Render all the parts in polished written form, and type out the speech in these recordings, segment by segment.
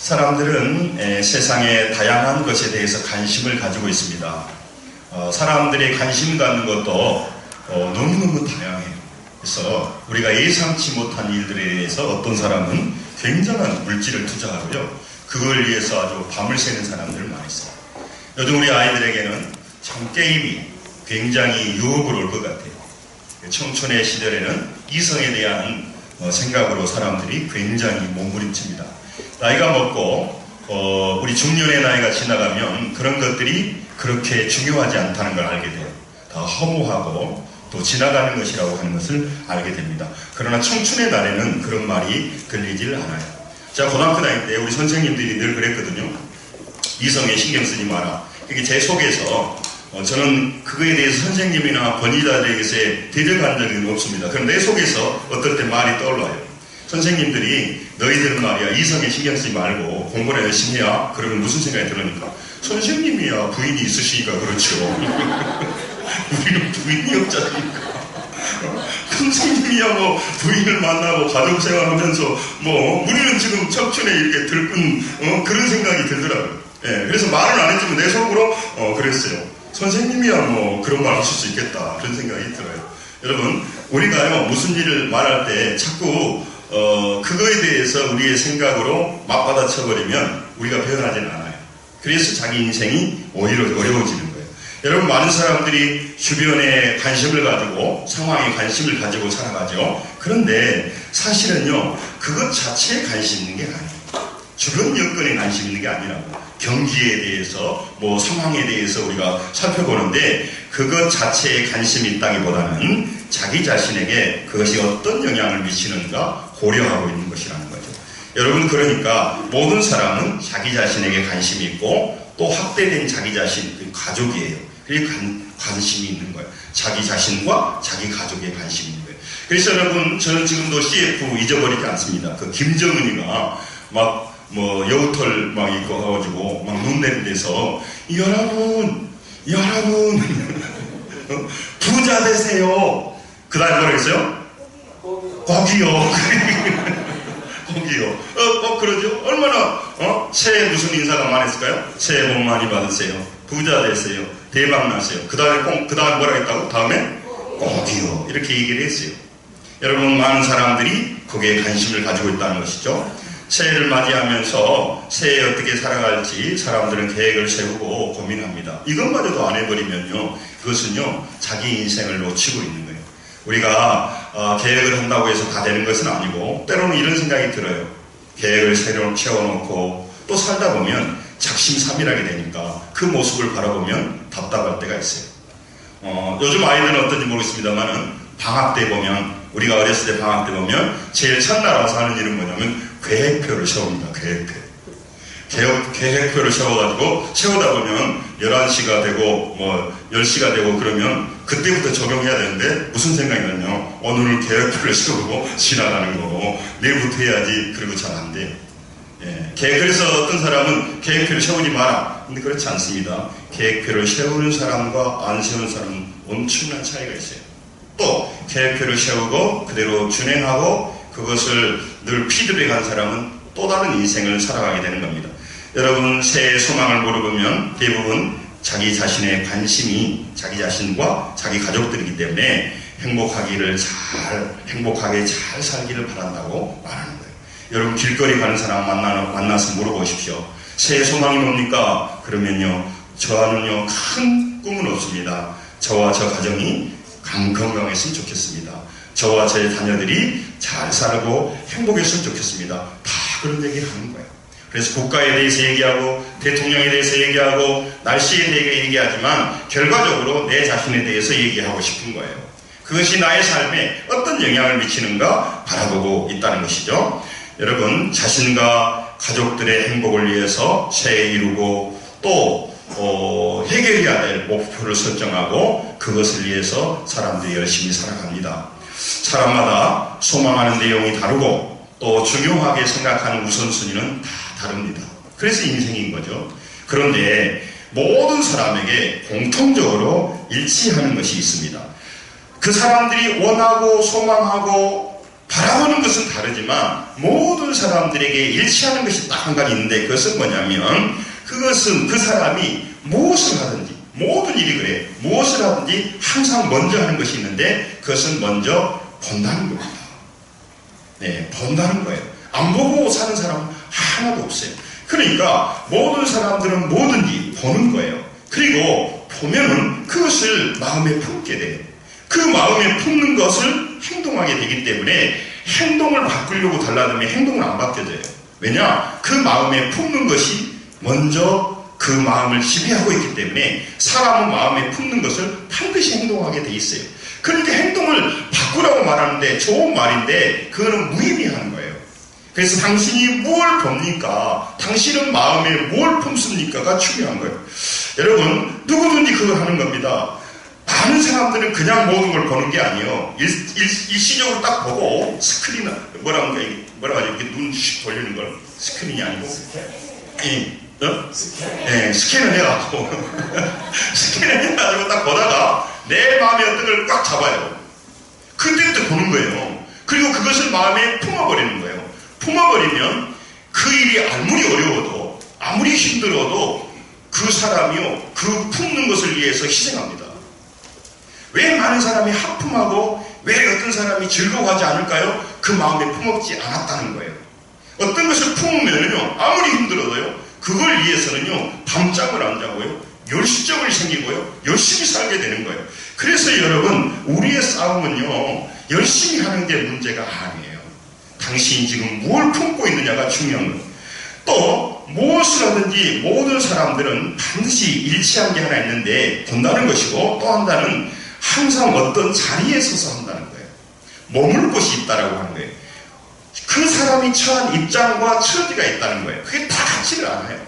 사람들은 세상의 다양한 것에 대해서 관심을 가지고 있습니다. 사람들이 관심 갖는 것도 너무너무 다양해요. 그래서 우리가 예상치 못한 일들에 대해서 어떤 사람은 굉장한 물질을 투자하고요. 그걸 위해서 아주 밤을 새는 사람들을 많이 있어요. 요즘 우리 아이들에게는 참 게임이 굉장히 유혹을 올 것 같아요. 청춘의 시절에는 이성에 대한 생각으로 사람들이 굉장히 몸부림칩니다. 나이가 먹고 우리 중년의 나이가 지나가면 그런 것들이 그렇게 중요하지 않다는 걸 알게 돼요. 다 허무하고 또 지나가는 것이라고 하는 것을 알게 됩니다. 그러나 청춘의 날에는 그런 말이 들리질 않아요. 제가 고등학교 다닐 때 우리 선생님들이 늘 그랬거든요. 이성에 신경 쓰지 마라. 이게 제 속에서 저는 그거에 대해서 선생님이나 권위자들에게서 대적한 적은 없습니다. 그럼 내 속에서 어떨 때 말이 떠올라요. 선생님들이 너희들은 말이야 이성에 신경 쓰지 말고 공부를 열심히 해야. 그러면 무슨 생각이 들으니까 선생님이야 부인이 있으시니까 그렇죠. 우리는 부인이 없잖아요. 선생님이야 뭐 부인을 만나고 가족생활하면서 뭐 우리는 지금 청춘에 이렇게 들뜬 그런 생각이 들더라고요. 그래서 말은 안 했지만 내 속으로 그랬어요. 선생님이야 뭐 그런 말 하실 수 있겠다 그런 생각이 들어요. 여러분 우리가요 무슨 일을 말할 때 자꾸 그거에 대해서 우리의 생각으로 맞받아쳐버리면 우리가 변하지는 않아요. 그래서 자기 인생이 오히려 어려워지는 거예요. 여러분 많은 사람들이 주변에 관심을 가지고 상황에 관심을 가지고 살아가죠. 그런데 사실은요 그것 자체에 관심 있는 게 아니에요. 주변 여건에 관심 있는 게 아니라고. 경기에 대해서 뭐 상황에 대해서 우리가 살펴보는데 그것 자체에 관심이 있다기보다는 자기 자신에게 그것이 어떤 영향을 미치는가 고려하고 있는 것이라는 거죠. 여러분 그러니까 모든 사람은 자기 자신에게 관심이 있고 또 확대된 자기 자신, 그 가족이에요. 그게 관심이 있는 거예요. 자기 자신과 자기 가족에 관심이 있는 거예요. 그래서 여러분 저는 지금도 CF 잊어버리지 않습니다. 그 김정은이가 막 여우털 막 입고 가가지고 막 눈 내린 데서 여러분 부자 되세요. 그 다음에 뭐라 했어요? 거기요. 거기요. 그러죠? 얼마나 새해 무슨 인사가 많았을까요? 새해 복 많이 받으세요. 부자 되세요. 대박 나세요. 그 다음에 뭐라 했다고? 다음에 거기요. 이렇게 얘기를 했어요. 여러분 많은 사람들이 거기에 관심을 가지고 있다는 것이죠. 새해를 맞이하면서 새해에 어떻게 살아갈지 사람들은 계획을 세우고 고민합니다. 이것마저도 안 해버리면요 그것은요 자기 인생을 놓치고 있는 거예요. 우리가 계획을 한다고 해서 다 되는 것은 아니고 때로는 이런 생각이 들어요. 계획을 새로 채워놓고 또 살다 보면 작심삼일하게 되니까 그 모습을 바라보면 답답할 때가 있어요. 요즘 아이들은 어떤지 모르겠습니다만은 방학 때 보면 우리가 어렸을 때 방학 때 보면 제일 첫날 와서 하는 일은 뭐냐면 계획표를 세웁니다. 계획표를 세우다 보면 11시가 되고 10시가 되고 그러면 그때부터 적용해야 되는데 무슨 생각이 나냐 오늘은 계획표를 세우고 지나가는 거고 내일부터 해야지. 그리고 잘 안 돼. 그래서 어떤 사람은 계획표를 세우지 마라. 근데 그렇지 않습니다. 계획표를 세우는 사람과 안 세우는 사람은 엄청난 차이가 있어요. 또 계획표를 세우고 그대로 준행하고 그것을 늘 피드백한 사람은 또 다른 인생을 살아가게 되는 겁니다. 여러분 새해 소망을 물어보면 대부분 자기 자신의 관심이 자기 자신과 자기 가족들이기 때문에 행복하게 잘 살기를 바란다고 말하는 거예요. 여러분 길거리 가는 사람 만나서 물어보십시오. 새해 소망이 뭡니까? 그러면요 저와는요 큰 꿈은 없습니다. 저와 저 가정이 건강했으면 좋겠습니다. 저와 제 자녀들이 잘 살고 행복했으면 좋겠습니다. 다 그런 얘기를 하는 거예요. 그래서 국가에 대해서 얘기하고 대통령에 대해서 얘기하고 날씨에 대해 얘기하지만 결과적으로 내 자신에 대해서 얘기하고 싶은 거예요. 그것이 나의 삶에 어떤 영향을 미치는가 바라보고 있다는 것이죠. 여러분 자신과 가족들의 행복을 위해서 새해 이루고 또 해결해야 될 목표를 설정하고 그것을 위해서 사람들이 열심히 살아갑니다. 사람마다 소망하는 내용이 다르고 또 중요하게 생각하는 우선순위는 다 다릅니다. 그래서 인생인 거죠. 그런데 모든 사람에게 공통적으로 일치하는 것이 있습니다. 그 사람들이 원하고 소망하고 바라보는 것은 다르지만 모든 사람들에게 일치하는 것이 딱 한 가지 있는데, 그것은 뭐냐면, 그것은 그 사람이 무엇을 하든지, 모든 일이 그래, 무엇을 하든지 항상 먼저 하는 것이 있는데, 그것은 먼저 본다는 겁니다. 네, 본다는 거예요. 안 보고 사는 사람은 하나도 없어요. 그러니까 모든 사람들은 뭐든지 보는 거예요. 그리고 보면은 그것을 마음에 품게 돼요. 그 마음에 품는 것을 행동하게 되기 때문에, 행동을 바꾸려고 달라들면 행동은 안 바뀌어져요. 왜냐? 그 마음에 품는 것이 먼저 그 마음을 지배하고 있기 때문에, 사람은 마음에 품는 것을 반드시 행동하게 돼 있어요. 그러니까 행동을 바꾸라고 말하는데 좋은 말인데, 그거는 무의미한 거예요. 그래서 당신이 뭘 봅니까? 당신은 마음에 뭘 품습니까가 중요한 거예요. 여러분, 누구든지 그걸 하는 겁니다. 많은 사람들은 그냥 모든 걸 보는 게 아니에요. 일시적으로 딱 보고, 스크린, 뭐라고 하죠? 이렇게 눈 돌리는 걸. 스크린이 아니고. 스캔을 해가지고. 스캔을 해가지고 딱 보다가, 내 마음의 어떤 걸 꽉 잡아요. 그때부터 보는 거예요. 그리고 그것을 마음에 품어버리는 거예요. 품어버리면 그 일이 아무리 어려워도, 아무리 힘들어도 그 사람이요, 그 품는 것을 위해서 희생합니다. 왜 많은 사람이 하품하고 왜 어떤 사람이 즐거워하지 않을까요? 그 마음에 품었지 않았다는 거예요. 어떤 것을 품으면요, 아무리 힘들어도요, 그걸 위해서는요, 밤잠을 안 자고요, 열심적을 생기고요, 열심히 살게 되는 거예요. 그래서 여러분, 우리의 싸움은요, 열심히 하는 게 문제가 아니에요. 당신이 지금 뭘 품고 있느냐가 중요한 거예요. 또 무엇을 하든지 모든 사람들은 반드시 일치한 게 하나 있는데, 본다는 것이고, 또 한다는, 항상 어떤 자리에 서서 한다는 거예요. 머물 곳이 있다라고 하는 거예요. 그 사람이 처한 입장과 처지가 있다는 거예요. 그게 다 같지를 않아요.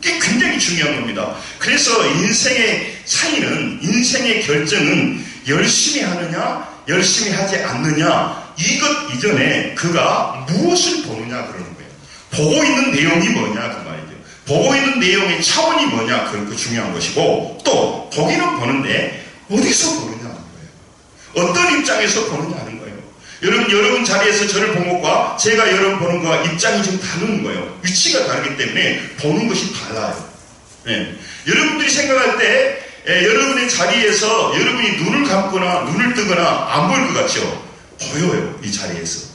그게 굉장히 중요한 겁니다. 그래서 인생의 차이는, 인생의 결정은 열심히 하느냐, 열심히 하지 않느냐, 이것 이전에 그가 무엇을 보느냐 그러는 거예요. 보고 있는 내용이 뭐냐 그 말이죠. 보고 있는 내용의 차원이 뭐냐, 그런 거 중요한 것이고, 또 보기는 보는데 어디서 보느냐 하는 거예요. 어떤 입장에서 보느냐 하는 거예요. 여러분 자리에서 저를 본 것과 제가 여러분 보는 것과 입장이 좀 다른 거예요. 위치가 다르기 때문에 보는 것이 달라요. 네. 여러분들이 생각할 때 여러분의 자리에서 여러분이 눈을 감거나 눈을 뜨거나 안 보일 것 같죠? 보여요. 이 자리에서.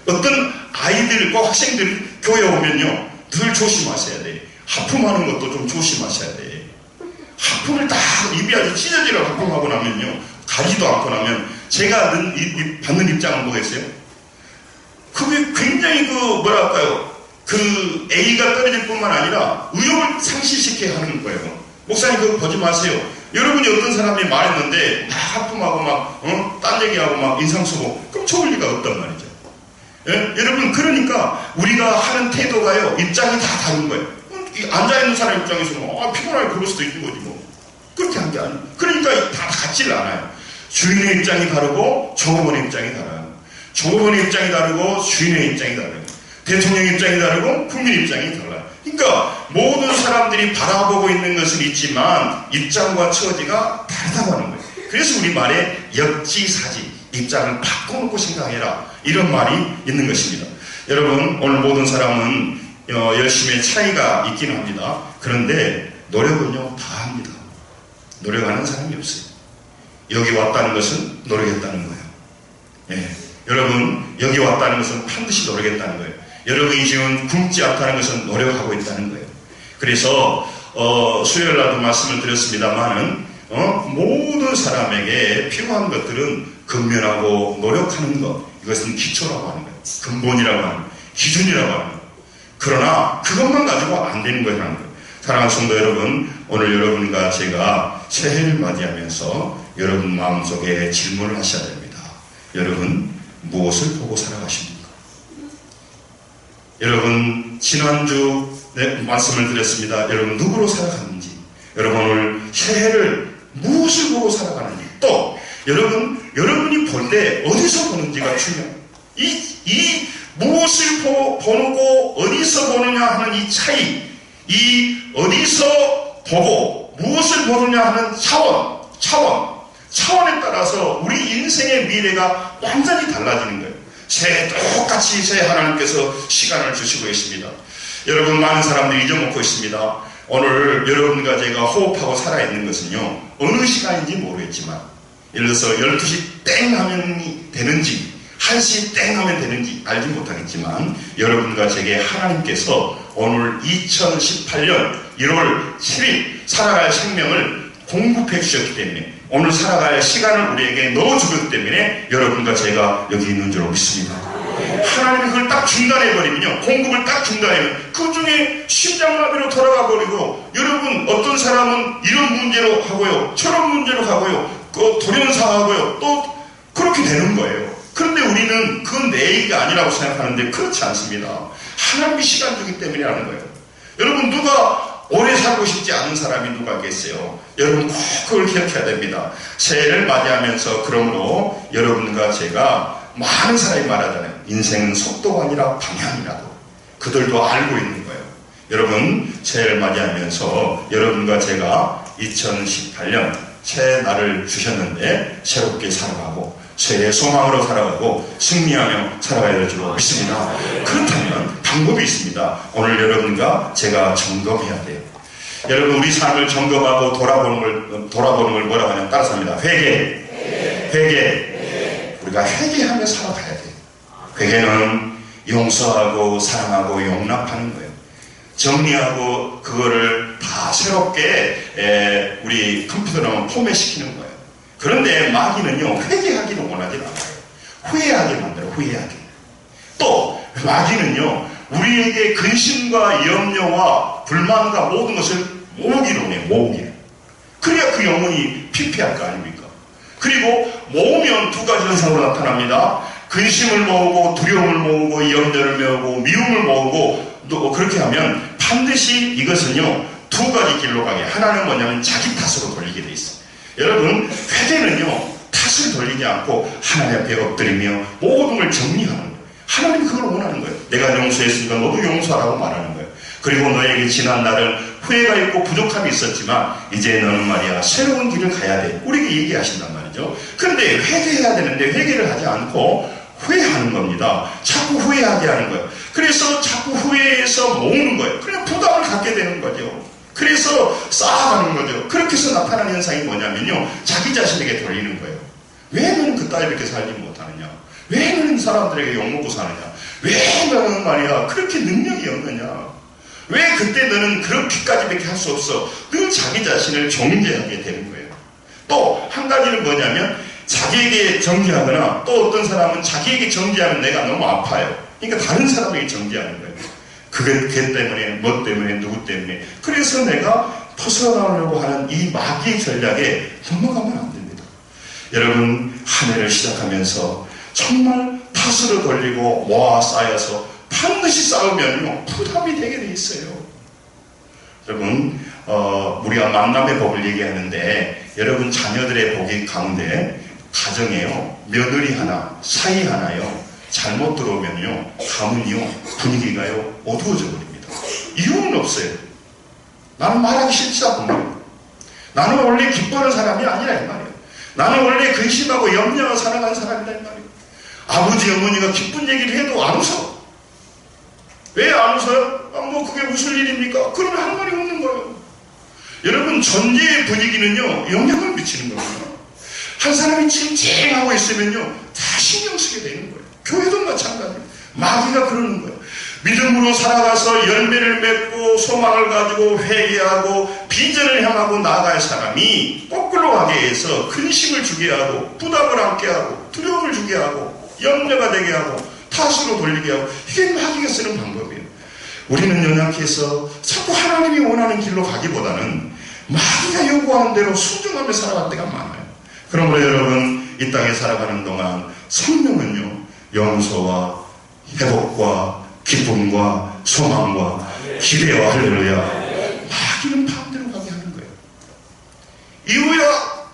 어떤 아이들과 학생들 교회 오면요, 늘 조심하셔야 돼. 하품하는 것도 좀 조심하셔야 돼. 하품을 딱 입이 아주 찢어지려 하품하고 나면요, 가지도 않고 나면 제가 받는 입장은 뭐겠어요? 그게 굉장히 그 A가 떨어질 뿐만 아니라 의욕을 상실시켜 하는 거예요. 목사님 그거 보지 마세요. 여러분이 어떤 사람이 말했는데 막 하품하고 딴 얘기하고 막 인상 쓰고, 그럼 좋을 리가 없단 말이죠. 예? 여러분, 그러니까 우리가 하는 태도가요, 입장이 다 다른 거예요. 앉아있는 사람 입장에서는 피곤하게 그럴 수도 있는 거지 뭐. 그렇게 한 게 아니에요. 그러니까 다 같지를 않아요. 주인의 입장이 다르고 종업원의 입장이 달라요. 종업원의 입장이 다르고 주인의 입장이 달라요. 대통령 입장이 다르고 국민 입장이 달라요. 그러니까 모든 사람들이 바라보고 있는 것은 있지만 입장과 처지가 다르다고 하는 거예요. 그래서 우리 말에 역지사지, 입장을 바꿔놓고 생각해라, 이런 말이 있는 것입니다. 여러분, 오늘 모든 사람은 열심의 차이가 있긴 합니다. 그런데 노력은요 다 합니다. 노력하는 사람이 없어요. 여기 왔다는 것은 노력했다는 거예요. 예. 여러분, 여기 왔다는 것은 반드시 노력했다는 거예요. 여러분이 지금 굶지 않다는 것은 노력하고 있다는 거예요. 그래서 수요일날도 말씀을 드렸습니다만은 모든 사람에게 필요한 것들은 근면하고 노력하는 것, 이것은 기초라고 하는 거예요. 근본이라고 하는 거예요. 기준이라고 하는 거예요. 그러나 그것만 가지고 안 되는 거라는 거예요. 사랑하는 성도 여러분, 오늘 여러분과 제가 새해를 맞이하면서 여러분 마음속에 질문을 하셔야 됩니다. 여러분, 무엇을 보고 살아가십니까? 여러분, 지난주 말씀을 드렸습니다. 여러분, 누구로 살아가는지, 여러분 오늘 새해를 무엇을 보고 살아가는지, 또 여러분이 볼 때 어디서 보는지가 중요해요. 이 무엇을 보고 어디서 보느냐 하는 이 차이, 이 어디서 보고 무엇을 보느냐 하는 차원에 따라서 우리 인생의 미래가 완전히 달라지는 거예요. 새해 똑같이 새해 하나님께서 시간을 주시고 있습니다. 여러분, 많은 사람들이 잊어먹고 있습니다. 오늘 여러분과 제가 호흡하고 살아있는 것은요, 어느 시간인지 모르겠지만, 예를 들어서 12시 땡 하면 되는지 1시 땡 하면 되는지 알지 못하겠지만, 여러분과 제게 하나님께서 오늘 2018년 1월 7일 살아갈 생명을 공급해 주셨기 때문에, 오늘 살아갈 시간을 우리에게 넣어주기 때문에 여러분과 제가 여기 있는 줄 믿습니다. 하나님이 그걸 딱 중단해버리면요, 공급을 딱 중단해버리면 그 중에 심장마비로 돌아가 버리고, 여러분 어떤 사람은 이런 문제로 하고요, 저런 문제로 하고요, 그 돌연사하고요, 또 그렇게 되는 거예요. 그런데 우리는 그건 내 얘기가 아니라고 생각하는데 그렇지 않습니다. 하나님이 시간 주기 때문에 하는 거예요. 여러분, 누가 오래 살고 싶지 않은 사람이 누가 계세요? 여러분 꼭 그걸 기억해야 됩니다. 새해를 맞이하면서 그러므로 여러분과 제가, 많은 사람이 말하잖아요. 인생은 속도가 아니라 방향이라고. 그들도 알고 있는 거예요. 여러분, 새해를 맞이하면서 여러분과 제가 2018년 새 날을 주셨는데 새롭게 살아가고 새해의 소망으로 살아가고 승리하며 살아가야 될 줄 믿습니다. 그렇다면 방법이 있습니다. 오늘 여러분과 제가 점검해야 돼요. 여러분, 우리 삶을 점검하고 돌아보는 걸 뭐라고 하냐면, 따라서 합니다. 회개. 우리가 회개하며 살아가야 돼요. 회개는 용서하고 사랑하고 용납하는 거예요. 정리하고 그거를 다 새롭게 우리 컴퓨터로 포맷시키는 거예요. 그런데 마귀는요, 회개하기를 원하지 않아요. 후회하게 만들어요. 후회하게. 또 마귀는요, 우리에게 근심과 염려와 불만과 모든 것을 모으기로 해요. 모으기. 그래야 그 영혼이 피폐할 거 아닙니까? 그리고 모으면 두 가지 현상으로 나타납니다. 근심을 모으고 두려움을 모으고 염려를 모으고 미움을 모으고, 또 그렇게 하면 반드시 이것은요, 두 가지 길로 가게. 하나는 뭐냐면 자기 탓으로 돌리게 돼 있어요. 여러분, 회개는요, 탓을 돌리지 않고 하나님 앞에 엎드리며 모든 걸 정리하는 거예요. 하나님이 그걸 원하는 거예요. 내가 용서했으니까 너도 용서하라고 말하는 거예요. 그리고 너에게 지난 날은 후회가 있고 부족함이 있었지만 이제 너는 말이야, 새로운 길을 가야 돼. 우리에게 얘기하신단 말이죠. 그런데 회개해야 되는데 회개를 하지 않고 후회하는 겁니다. 자꾸 후회하게 하는 거예요. 그래서 자꾸 후회해서 모으는 거예요. 그냥 부담을 갖게 되는 거죠. 그래서 쌓아가는 거죠. 그렇게 해서 나타나는 현상이 뭐냐면요, 자기 자신에게 돌리는 거예요. 왜 너는 그따위렇게 살지 못하느냐? 왜 너는 사람들에게 욕먹고 사느냐? 왜 너는 말이야 그렇게 능력이 없느냐? 왜 그때 너는 그렇게까지밖에 할 수 없어? 늘 자기 자신을 정죄하게 되는 거예요. 또 한 가지는 뭐냐면, 자기에게 정죄하거나, 또 어떤 사람은 자기에게 정죄하면 내가 너무 아파요. 그러니까 다른 사람에게 정죄하는 거예요. 그게 걔 때문에, 뭐 때문에, 누구 때문에. 그래서 내가 벗어나려고 하는 이 마귀의 전략에 넘어가면 안 됩니다. 여러분, 한 해를 시작하면서 정말 탓으로 돌리고 모아 쌓여서 반드시 싸우면요, 부담이 되게 돼 있어요. 여러분, 우리가 만남의 법을 얘기하는데, 여러분 자녀들의 복이 가운데 가정에요, 며느리 하나, 사이 하나요, 잘못 들어오면요, 가문이요, 분위기가요, 어두워져 버립니다. 이유는 없어요. 나는 말하기 싫지도 않고, 나는 원래 기뻐하는 사람이 아니라 이 말이에요. 나는 원래 근심하고 염려하고 살아가는 사람이다 이 말이에요. 아버지 어머니가 기쁜 얘기를 해도 안 웃어. 왜 안 웃어요? 뭐 그게 무슨 일입니까? 그러면 한 말이 없는 거예요. 여러분, 전제의 분위기는요, 영향을 미치는 겁니다. 한 사람이 찡찡하고 있으면요, 다 신경 쓰게 되는 거예요. 교회도 마찬가지예요. 마귀가 그러는 거예요. 믿음으로 살아가서 열매를 맺고 소망을 가지고 회개하고 비전을 향하고 나아갈 사람이 거꾸로 가게 해서 근심을 주게 하고 부담을 안게 하고 두려움을 주게 하고 염려가 되게 하고 탓으로 돌리게 하고, 이게 마귀가 쓰는 방법이에요. 우리는 연약해서 자꾸 하나님이 원하는 길로 가기보다는 마귀가 요구하는 대로 순종하며 살아갈 때가 많아요. 그러므로 여러분, 이 땅에 살아가는 동안 성령은요, 용서와 회복과 기쁨과 소망과 기대와 할렐루야, 마귀는 마음대로 가게 하는 거예요.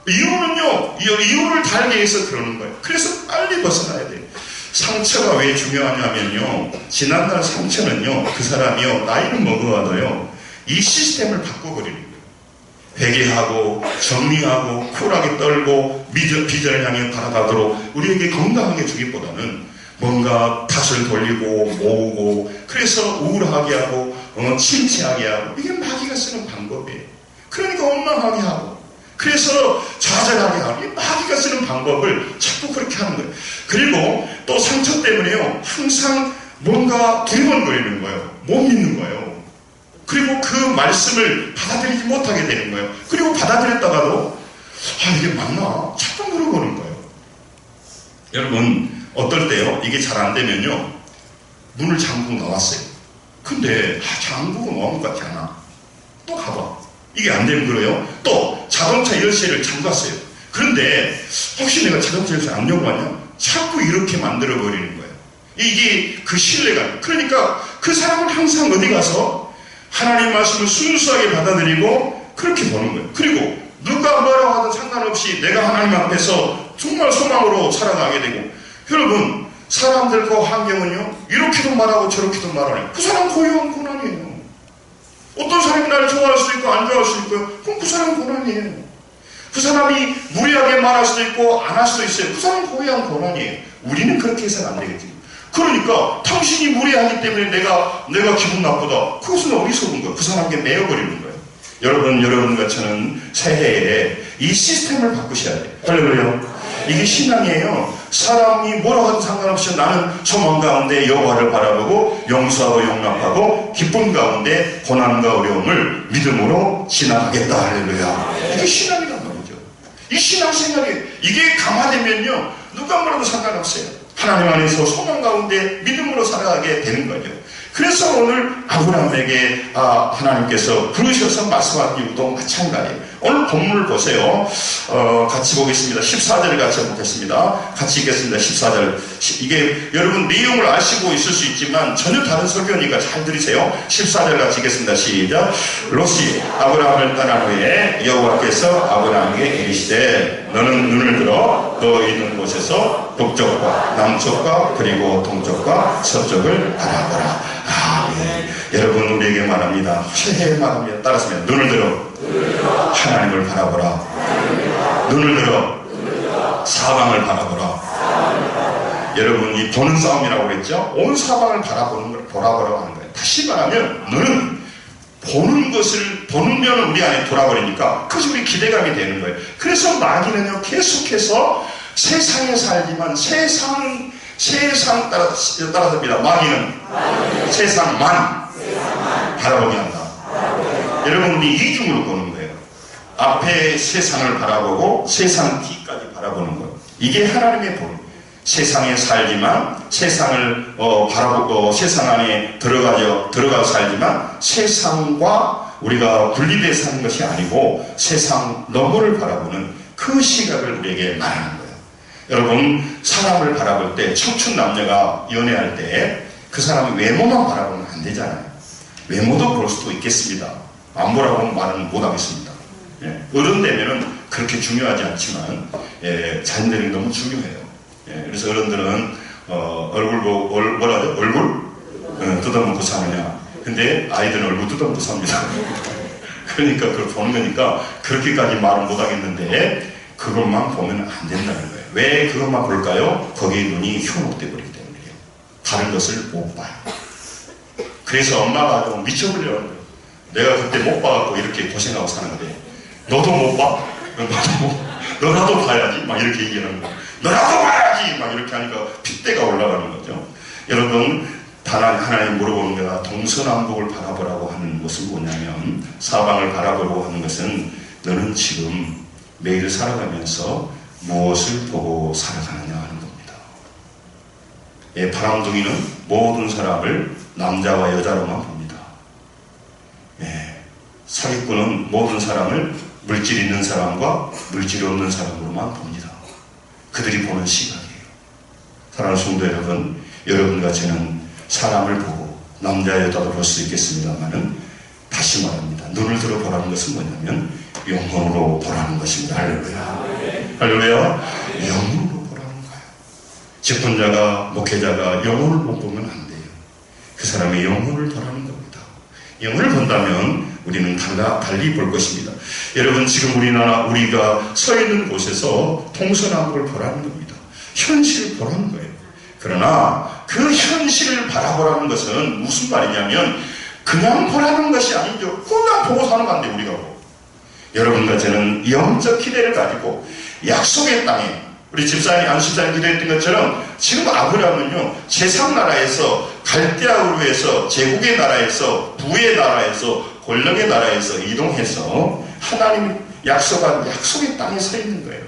이유는요, 이유를 달게 해서 그러는 거예요. 그래서 빨리 벗어나야 돼요. 상처가 왜 중요하냐면요, 지난날 상처는요, 그 사람이요, 나이를 먹어와도요, 이 시스템을 바꿔버리는 거예요. 회개하고 정리하고 쿨하게 떨고 비전을 향해 바라가도록 우리에게 건강하게 주기보다는 뭔가 탓을 돌리고 모으고 그래서 우울하게 하고 침체하게 하고 이게 마귀가 쓰는 방법이에요. 그러니까 원망하게 하고 그래서 좌절하게 하고 이 마귀가 쓰는 방법을 자꾸 그렇게 하는 거예요. 그리고 또 상처 때문에요. 항상 뭔가 두리번거리는 거예요. 못 믿는 거예요. 그리고 그 말씀을 받아들이지 못하게 되는 거예요. 그리고 받아들였다가도 이게 맞나? 자꾸 물어보는 거예요. 여러분 어떨 때요? 이게 잘 안 되면요. 문을 잠그고 나왔어요. 근데 잠그고 나온 것 같지 않아. 또 가봐. 이게 안 되는 거예요. 또 자동차 열쇠를 잠갔어요. 그런데 혹시 내가 자동차 열쇠 안 열고 왔냐? 자꾸 이렇게 만들어버리는 거예요. 이게 그 신뢰감. 그러니까 그 사람은 항상 어디 가서 하나님 말씀을 순수하게 받아들이고 그렇게 보는 거예요. 그리고 누가 뭐라고 하든 상관없이 내가 하나님 앞에서 정말 소망으로 살아가게 되고 여러분 사람들과 환경은요 이렇게도 말하고 저렇게도 말하네요. 그 사람 고유한 고난이에요. 어떤 사람이 나를 좋아할 수도 있고 안 좋아할 수도 있고요. 그럼 그 사람 고난이에요. 그 사람이 무리하게 말할 수도 있고 안 할 수도 있어요. 그 사람 고유한 고난이에요. 우리는 그렇게 해서는 안 되겠죠. 그러니까 당신이 무리하기 때문에 내가 기분 나쁘다. 그것은 어디서 온 거예요? 그 사람에게 매여버리는 거예요. 여러분과 저는 새해에 이 시스템을 바꾸셔야 돼요. 할렐루야. 이게 신앙이에요. 사람이 뭐라고 하든 상관없이 나는 소망 가운데 여호와를 바라보고 용서하고 용납하고 기쁨 가운데 고난과 어려움을 믿음으로 지나가겠다. 할렐루야. 이게 신앙이란 말이죠. 이 신앙생활이 이게 강화되면요 누가 뭐라도 상관없어요. 하나님 안에서 소망 가운데 믿음으로 살아가게 되는 거죠. 그래서 오늘 아브라함에게 하나님께서 부르셔서 말씀하신 이유도 마찬가지예요. 오늘 본문을 보세요. 같이 보겠습니다. 14절을 같이 보겠습니다. 같이 읽겠습니다. 14절. 이게 여러분 내용을 아시고 있을 수 있지만 전혀 다른 설교니까 잘 들으세요. 14절 같이 읽겠습니다. 시작. 롯이 아브라함을 떠난 후에 여호와께서 아브라함에게 이르시되 너는 눈을 들어 너 있는 곳에서 북쪽과 남쪽과 그리고 동쪽과 서쪽을 바라보라. 여러분 우리에게 말합니다. 새해에 말합니다. 따라서면 눈을 들어 하나님을 바라보라. 눈을 들어 사방을 바라보라. 여러분 이 보는 싸움이라고 그랬죠? 온 사방을 바라보는 걸 보라보라고 하는 거예요. 다시 말하면 눈은 보는 면은 우리 안에 돌아버리니까 그것이 우리 기대감이 되는 거예요. 그래서 마귀는요 계속해서 세상에 살지만 세상 따라서입니다. 마귀는 세상만 바라보게 한다. 여러분 우리 이중으로 보는 거예요. 앞에 세상을 바라보고 세상 뒤까지 바라보는 거예요. 이게 하나님의 본. 세상에 살지만 세상을 바라보고 세상 안에 들어가 살지만 세상과 우리가 분리되어 사는 것이 아니고 세상 너머를 바라보는 그 시각을 우리에게 말하는 거예요. 여러분 사람을 바라볼 때 청춘 남녀가 연애할 때 그 사람의 외모만 바라보면 안 되잖아요. 외모도 볼 수도 있겠습니다. 안 보라고 말은 못하겠습니다. 어른 되면은 그렇게 중요하지 않지만 자녀들이 너무 중요해요. 그래서 어른들은 얼굴 보고 뭐라 하죠? 얼굴 뜯어먹고 사느냐. 근데 아이들은 얼굴 뜯어먹고 삽니다. 그러니까 그걸 보는 거니까 그렇게까지 말은 못하겠는데 그것만 보면 안 된다는 거예요. 왜 그것만 볼까요? 거기에 눈이 현혹돼 버리기 때문이에요. 다른 것을 못 봐요. 그래서 엄마가 좀 미쳐버리려는 거예요. 내가 그때 못 봐갖고 이렇게 고생하고 사는데 너도 못 봐? 너라도 봐야지 막 이렇게 얘기하는 거예요. 너라도 봐야지 막 이렇게 하니까 핏대가 올라가는 거죠. 여러분 하나님 물어보는 데가 동서남북을 바라보라고 하는 것은 뭐냐면 사방을 바라보라고 하는 것은 너는 지금 매일 살아가면서 무엇을 보고 살아가느냐 하는 겁니다. 바람둥이는 모든 사람을 남자와 여자로만 봅니다. 사기꾼은 모든 사람을 물질 있는 사람과 물질이 없는 사람으로만 봅니다. 그들이 보는 시각이에요. 사랑하는 성도 여러분, 여러분과 저는 사람을 보고 남자 여자도 볼 수 있겠습니다만은 다시 말합니다. 눈을 들어 보라는 것은 뭐냐면 영혼으로 보라는 것입니다. 할렐루야. 할렐루야. 영혼으로 보라는 거예요. 직분자가 목회자가 영혼을 못 보면 안 돼요. 그 사람의 영혼을 보라는 겁니다. 영혼을 본다면 우리는 달리 볼 것입니다. 여러분 지금 우리가 서 있는 곳에서 동서남북을 보라는 겁니다. 현실을 보라는 거예요. 그러나 그 현실을 바라보라는 것은 무슨 말이냐면 그냥 보라는 것이 아니죠. 그냥 보고 사는 건데 우리가 뭐. 여러분과 저는 영적 기대를 가지고 약속의 땅에 우리 집사님 안수사님 기도했던 것처럼 지금 아브라함은요 제3나라에서 갈대아우르에서 제국의 나라에서 부의 나라에서 권력의 나라에서 이동해서 하나님 약속한 약속의 땅에 서 있는 거예요.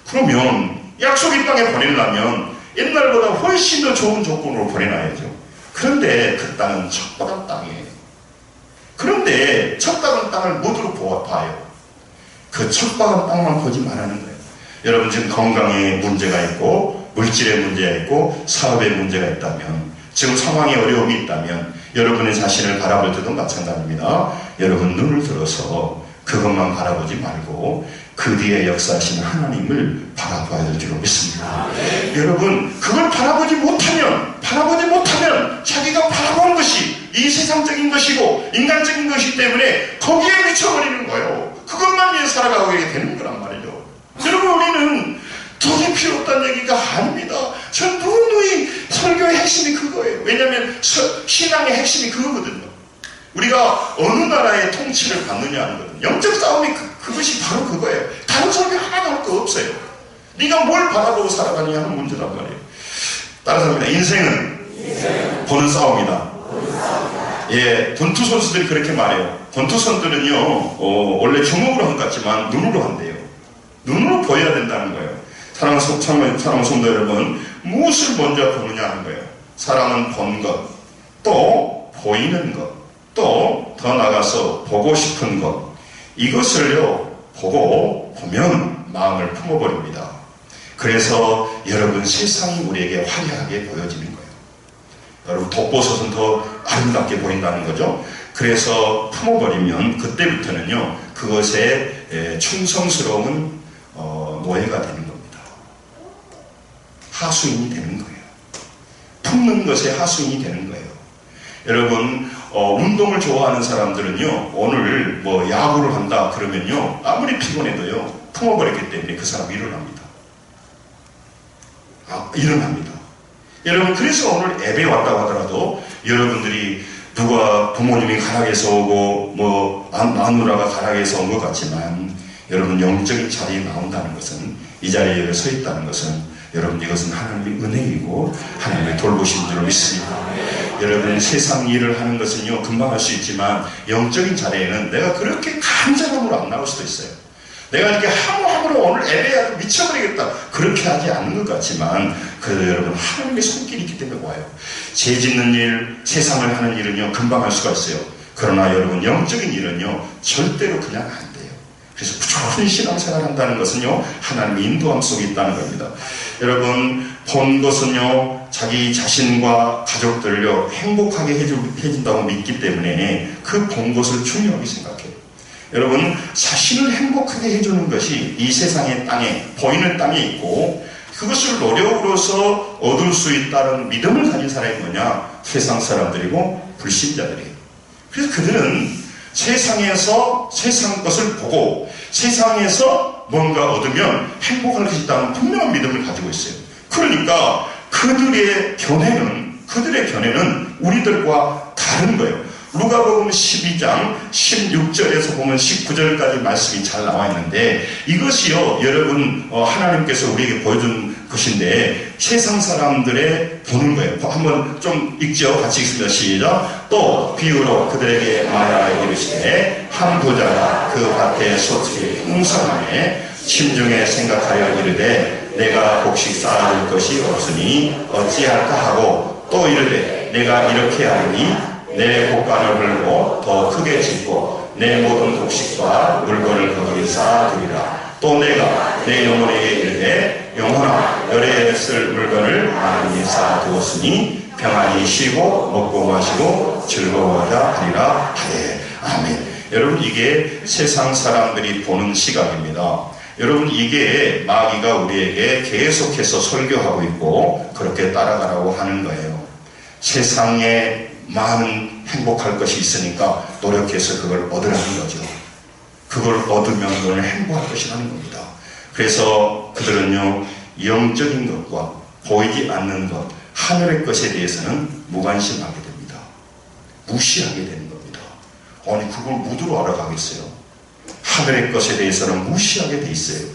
그러면 약속의 땅에 보내려면 옛날보다 훨씬 더 좋은 조건으로 보내놔야죠. 그런데 그 땅은 척박한 땅이에요. 그런데 척박한 땅을 모두로 보아봐요. 그 척박한 땅만 보지 말라는 거예요. 여러분 지금 건강에 문제가 있고 물질의 문제가 있고 사업의 문제가 있다면 지금 상황에 어려움이 있다면 여러분의 자신을 바라볼 때도 마찬가지입니다. 여러분 눈을 들어서 그것만 바라보지 말고 그 뒤에 역사하시는 하나님을 바라봐야 될 줄로 믿습니다. 여러분 그걸 바라보지 못하면 자기가 바라보는 것이 이 세상적인 것이고 인간적인 것이기 때문에 거기에 미쳐버리는 거예요. 그것만 위해 살아가게 되는 거란 말이죠. 여러분 우리는 돈이 필요 없다는 얘기가 아닙니다. 전 누누이 설교의 핵심이 그거예요. 왜냐하면 신앙의 핵심이 그거거든요. 우리가 어느 나라의 통치를 받느냐 하는 거거든요. 영적 싸움이 그것이 바로 그거예요. 다른 설교 하나도 할 거 없어요. 네가 뭘 바라보고 살아가느냐 하는 문제란 말이에요. 따라서 합니다. 인생은 보는 싸움이다. 예, 권투 선수들이 그렇게 말해요. 권투 선수들은요 원래 주먹으로 한 것 같지만 눈으로 한대요. 눈으로 보여야 된다는 거예요. 사랑하는 성도 여러분, 무엇을 먼저 보느냐 하는 거예요. 사람은 본 것, 또 보이는 것, 또 더 나가서 보고 싶은 것, 이것을요 보면 마음을 품어버립니다. 그래서 여러분 세상이 우리에게 화려하게 보여지는 거예요. 여러분 돋보섯은 더 아름답게 보인다는 거죠. 그래서 품어버리면 그때부터는요 그것에 충성스러운 노예가 되는 겁니다. 하수인이 되는 거예요. 품는 것에 하수인이 되는 거예요. 여러분 운동을 좋아하는 사람들은요 오늘 뭐 야구를 한다 그러면요 아무리 피곤해도요 품어버렸기 때문에 그 사람 일어납니다. 일어납니다. 여러분 그래서 오늘 예배 왔다고 하더라도 여러분들이 누가 부모님이 가락에서 오고 뭐 마누라가 가락에서 온 것 같지만 여러분 영적인 자리에 나온다는 것은 이 자리에 서 있다는 것은 여러분 이것은 하나님의 은혜이고 하나님의 돌보신 줄로 믿습니다. 여러분 세상 일을 하는 것은요 금방 할 수 있지만 영적인 자리에는 내가 그렇게 간절함으로 안 나올 수도 있어요. 내가 이렇게 하루하루 오늘 예배하고 미쳐버리겠다 그렇게 하지 않는 것 같지만 그래도 여러분 하나님의 손길이 있기 때문에 와요. 죄 짓는 일, 세상을 하는 일은요 금방 할 수가 있어요. 그러나 여러분 영적인 일은요 절대로 그냥 안 돼요. 그래서 부지런히 신앙생활 한다는 것은요 하나님의 인도함 속에 있다는 겁니다. 여러분 본 것은요 자기 자신과 가족들을요 행복하게 해준다고 믿기 때문에 그 본 것을 중요하게 생각해요. 여러분 자신을 행복하게 해주는 것이 이 세상의 땅에 보이는 땅에 있고 그것을 노력으로서 얻을 수 있다는 믿음을 가진 사람이 뭐냐? 세상 사람들이고 불신자들이에요. 그래서 그들은 세상에서 세상 것을 보고 세상에서 뭔가 얻으면 행복할 것이 있다는 분명한 믿음을 가지고 있어요. 그러니까 그들의 견해는 우리들과 다른 거예요. 누가복음 12장 16절에서 보면 19절까지 말씀이 잘 나와 있는데 이것이요 여러분 하나님께서 우리에게 보여준 것인데 세상 사람들의 보는 거예요. 한번 좀 읽죠. 같이 읽습니다. 시작. 또 비유로 그들에게 말하여 이르시되 한 부자가 그 밭에 소출이 풍성하매 심중에 생각하여 이르되 내가 곡식 쌓아둘 것이 없으니 어찌할까 하고 또 이르되 내가 이렇게 하리니 내 곡간을 흘고 더 크게 짓고 내 모든 곡식과 물건을 거기에 쌓아두리라. 또 내가 내 영혼에게 이르되 영혼아 열에 쓸 물건을 많이 쌓아두었으니 평안히 쉬고 먹고 마시고 즐거워하자 하리라 하되. 아멘. 여러분 이게 세상 사람들이 보는 시각입니다. 여러분 이게 마귀가 우리에게 계속해서 설교하고 있고 그렇게 따라가라고 하는 거예요. 세상에 많은 행복할 것이 있으니까 노력해서 그걸 얻으라는 거죠. 그걸 얻으면 너는 행복할 것이라는 겁니다. 그래서 그들은요 영적인 것과 보이지 않는 것, 하늘의 것에 대해서는 무관심하게 됩니다. 무시하게 되는 겁니다. 아니 그걸 무드로 알아가겠어요? 하늘의 것에 대해서는 무시하게 돼 있어요.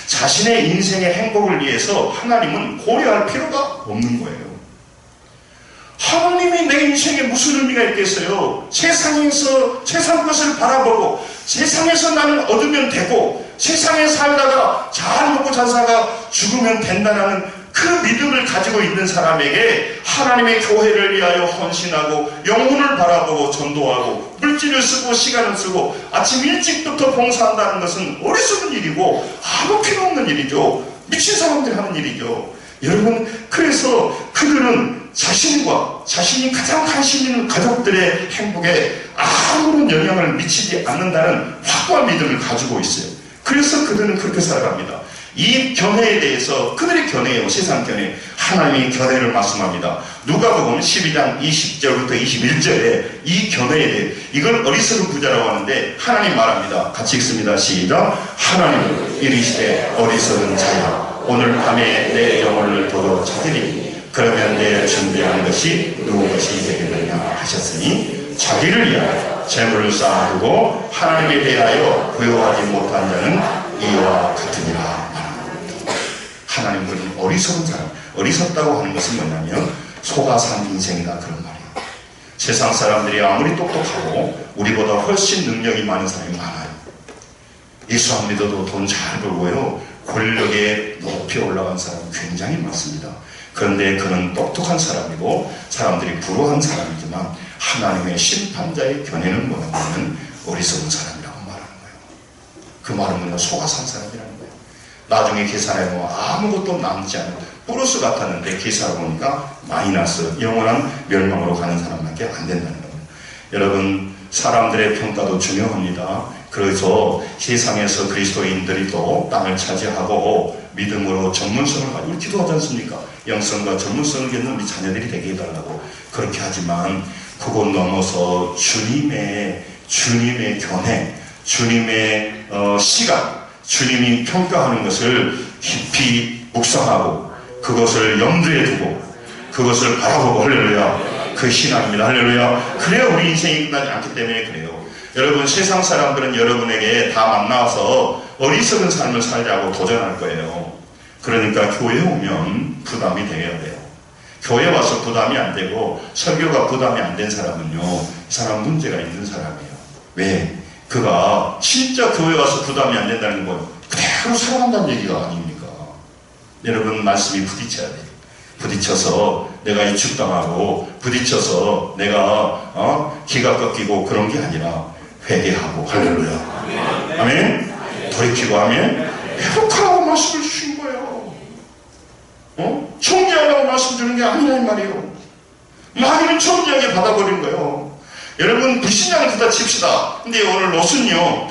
자신의 인생의 행복을 위해서 하나님은 고려할 필요가 없는 거예요. 하나님이 내 인생에 무슨 의미가 있겠어요? 세상에서 세상 것을 바라보고 세상에서 나는 얻으면 되고 세상에 살다가 잘 먹고 잘 살다가 죽으면 된다는 그 믿음을 가지고 있는 사람에게 하나님의 교회를 위하여 헌신하고 영혼을 바라보고 전도하고 물질을 쓰고 시간을 쓰고 아침 일찍부터 봉사한다는 것은 어리석은 일이고 아무 필요 없는 일이죠. 미친 사람들이 하는 일이죠. 여러분, 그래서 그들은 자신과 자신이 가장 관심 있는 가족들의 행복에 아무런 영향을 미치지 않는다는 확고한 믿음을 가지고 있어요. 그래서 그들은 그렇게 살아갑니다. 이 견해에 대해서 그들의 견해예요. 세상 견해. 하나님이 견해를 말씀합니다. 누가복음 12장 20절부터 21절에 이 견해에 대해 이걸 어리석은 부자라고 하는데 하나님 말합니다. 같이 읽습니다. 시작. 하나님은 이르시되 어리석은 자야 오늘 밤에 내 영혼을 도로 찾으리니 그러면 내 준비한 것이 누구 것이 되겠느냐 하셨으니 자기를 위하여 재물을 쌓아두고 하나님에 대하여 부여하지 못한 자는 이와 같으니라. 하나님은 어리석은 사람, 어리석다고 하는 것은 뭐냐면 속아 산 인생이다 그런 말이에요. 세상 사람들이 아무리 똑똑하고 우리보다 훨씬 능력이 많은 사람이 많아요. 예수 안 믿어도 돈 잘 벌고요 권력에 높이 올라간 사람이 굉장히 많습니다. 그런데 그는 똑똑한 사람이고 사람들이 부러워한 사람이지만 하나님의 심판자의 견해는 뭐냐면 어리석은 사람이라고 말하는 거예요. 그 말은 뭐냐 속아 산 사람이라는 거예요. 나중에 계산해보면 아무것도 남지 않은 플러스 같았는데 계산해보니까 마이너스, 영원한 멸망으로 가는 사람밖에 안 된다는 거예요. 여러분, 사람들의 평가도 중요합니다. 그래서 세상에서 그리스도인들이 또 땅을 차지하고 믿음으로 전문성을 가지고 우리 기도하지 않습니까? 영성과 전문성을 갖는 우리 자녀들이 되게 해달라고 그렇게 하지만 그것 넘어서 주님의 견해, 주님의 시각, 주님이 평가하는 것을 깊이 묵상하고 그것을 염두에 두고 그것을 바라보고 할렐루야. 그 신앙입니다. 할렐루야. 그래야 우리 인생이 끝나지 않기 때문에 그래요. 여러분, 세상 사람들은 여러분에게 다 만나서 어리석은 삶을 살자고 도전할 거예요. 그러니까 교회에 오면 부담이 되어야 돼요. 교회 와서 부담이 안 되고 설교가 부담이 안 된 사람은요, 이 사람 문제가 있는 사람이에요. 왜? 그가 진짜 교회 와서 부담이 안 된다는 건 그대로 살아간다는 얘기가 아닙니까? 여러분, 말씀이 부딪혀야 돼요. 부딪혀서 내가 이축당하고 부딪혀서 내가 기가 꺾이고 그런 게 아니라 회개하고 할렐루야. 아멘. 돌이키고 하면 회복하라고 말씀을 주신 거예요. 정리하라고 말씀 주는 게 아니란 말이에요. 마귀는 정리하게 받아버린 거예요. 여러분, 불신자는 그다 칩시다. 근데 오늘 롯은요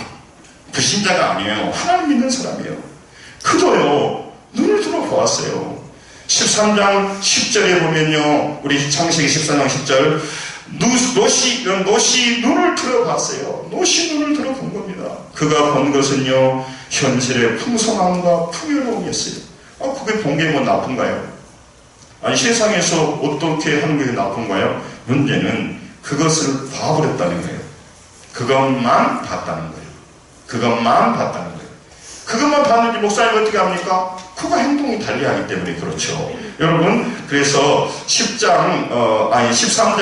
불신자가 아니에요. 하나님 믿는 사람이에요. 그도요 눈을 들어 보았어요. 13장 10절에 보면요, 우리 창세기 14장 10절, 롯이 눈을 들어봤어요. 롯이 눈을 들어본 겁니다. 그가 본 것은요, 현실의 풍성함과 풍요로움이었어요. 그게 본 게 뭐 나쁜가요? 아니, 세상에서 어떻게 하는 게 나쁜가요? 문제는 그것을 봐버렸다는 거예요. 그것만 봤다는 거예요. 그것만 봤다는 거예요. 그것만 봤는지 목사님 어떻게 합니까? 그거 행동이 달리하기 때문에 그렇죠. 여러분, 그래서 13장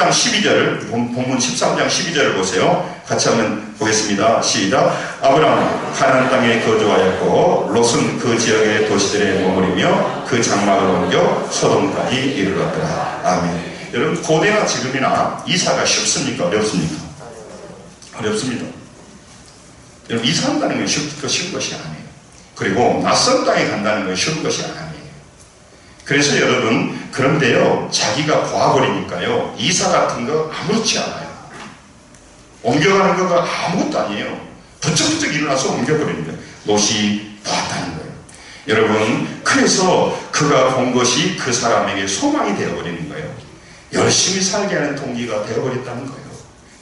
12절, 본문 13장 12절을 보세요. 같이 한번 보겠습니다. 시작. 아브라함은 가나안 땅에 거주하였고 롯은 그 지역의 도시들에 머무르며 그 장막을 옮겨 소돔까지 이르렀더라. 아멘. 여러분, 고대나 지금이나 이사가 쉽습니까? 어렵습니까? 어렵습니다. 여러분, 이사한다는 건 쉬운 것이 아니에요. 그리고 낯선 땅에 간다는 건 쉬운 것이 아니에요. 그래서 여러분, 그런데요, 자기가 보아버리니까요, 이사 같은 거 아무렇지 않아요. 옮겨가는 거가 아무것도 아니에요. 부쩍부쩍 일어나서 옮겨버리는 거예요. 롯이 보았다는 거예요. 여러분, 그래서 그가 본 것이 그 사람에게 소망이 되어버리는 거예요. 열심히 살게 하는 동기가 되어버렸다는 거예요.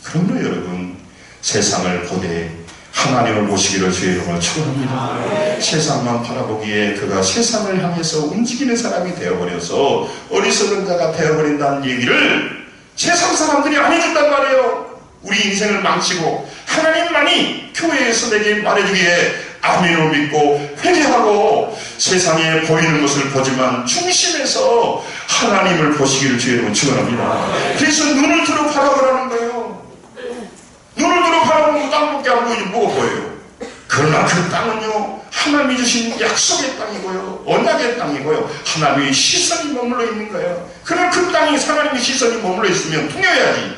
그러므로 여러분, 세상을 보되 하나님을 보시기를 주의 이름으로 축원합니다. 세상만 바라보기에 그가 세상을 향해서 움직이는 사람이 되어버려서 어리석은 자가 되어버린다는 얘기를 세상 사람들이 안 해준단 말이에요. 우리 인생을 망치고 하나님만이 교회에서 내게 말해주기에 아멘을 믿고 회개하고 세상에 보이는 것을 보지만 중심에서 하나님을 보시기를 주의 이름으로 축원합니다. 그래서 눈을 들어 바라보라는 거예요. 눈을 들어 바라보면 땅밖에 안 보이지 뭐가 보여요. 그러나 그 땅은요 하나님이 주신 약속의 땅이고요 언약의 땅이고요 하나님의 시선이 머물러 있는 거예요. 그러나 그 땅이 하나님의 시선이 머물러 있으면 풍요해야지.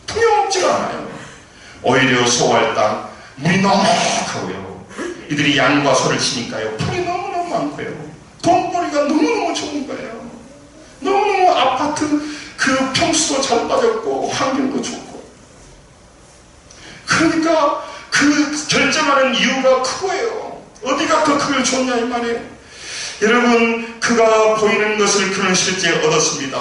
풍요롭지가 않아요. 오히려 소할 땅 물이 넉넉하고요 이들이 양과 소를 치니까요 풀이 너무너무 많고요 돈벌이가 너무너무 좋은 거예요. 너무너무 아파트 그 평수도 잘 빠졌고 환경도 좋고 그러니까 그 결정하는 이유가 그거예요. 어디가 더 크게 좋냐 이 말이에요. 여러분 그가 보이는 것을 그는 실제 얻었습니다.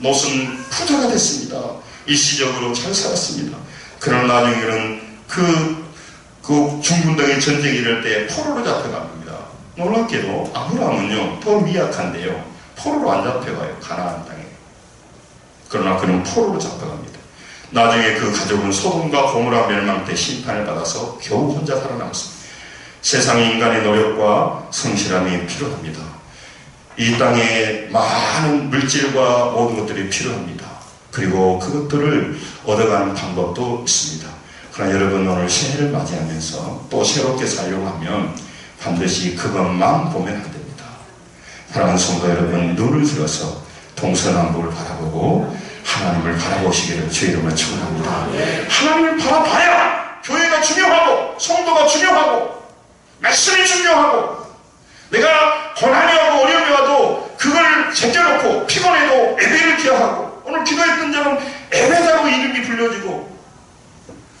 롯은 부자가 됐습니다. 일시적으로 잘 살았습니다. 그러나 나중에는 그 중분동의 전쟁이 이럴 때 포로로 잡혀갑니다. 놀랍게도 아브라함은요 더 미약한데요 포로로 안 잡혀가요. 가나안 땅에. 그러나 그는 포로로 잡혀갑니다. 나중에 그 가족은 소돔과 고모라 멸망 때 심판을 받아서 겨우 혼자 살아남았습니다. 세상에 인간의 노력과 성실함이 필요합니다. 이 땅에 많은 물질과 모든 것들이 필요합니다. 그리고 그것들을 얻어가는 방법도 있습니다. 그러나 여러분 오늘 새해를 맞이하면서 또 새롭게 살려고 하면 반드시 그것만 보면 안 됩니다. 사랑하는 성도 여러분 눈을 들어서 동서남북을 바라보고 하나님을 바라보시기를 주의 이름으로 축원합니다. 하나님을 바라봐야 교회가 중요하고 성도가 중요하고 말씀이 중요하고 내가 고난이 오고 어려움이 와도 그걸 제껴놓고 피곤해도 예배를 기억하고 오늘 기도했던 자는 예배자로 이름이 불려지고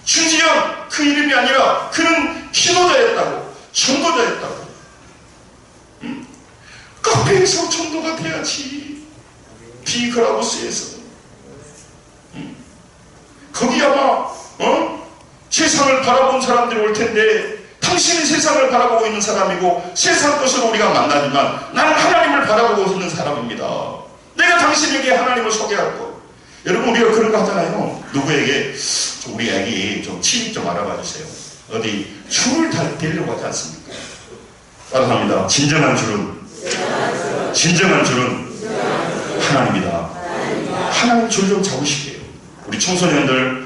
주지연 그 이름이 아니라 그는 기도자였다고 전도자였다고 카페에서 전도가 돼야지 비그라우스에서 거기 아마 세상을 바라본 사람들이 올 텐데 당신이 세상을 바라보고 있는 사람이고 세상 것으로 우리가 만나지만 나는 하나님을 바라보고 있는 사람입니다. 내가 당신에게 하나님을 소개할 것. 여러분 우리가 그런 거 하잖아요. 누구에게 우리 애기 좀 취직 좀 알아봐 주세요. 어디 줄을 달려고 하지 않습니까? 따라합니다. 진정한 줄은 하나님이다. 하나님 줄 좀 잡으시게요. 우리 청소년들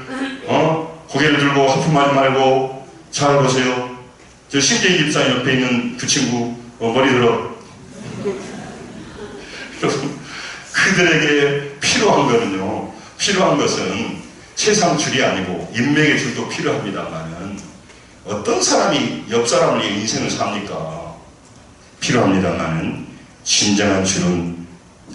고개를 들고 하품하지 말고 잘 보세요. 저 심재희 집사님 옆에 있는 그 친구 머리 들어. 여러분 그들에게 필요한 것은 세상 줄이 아니고 인맥의 줄도 필요합니다만은 어떤 사람이 옆 사람을 위해 인생을 삽니까? 필요합니다만은 진정한 줄은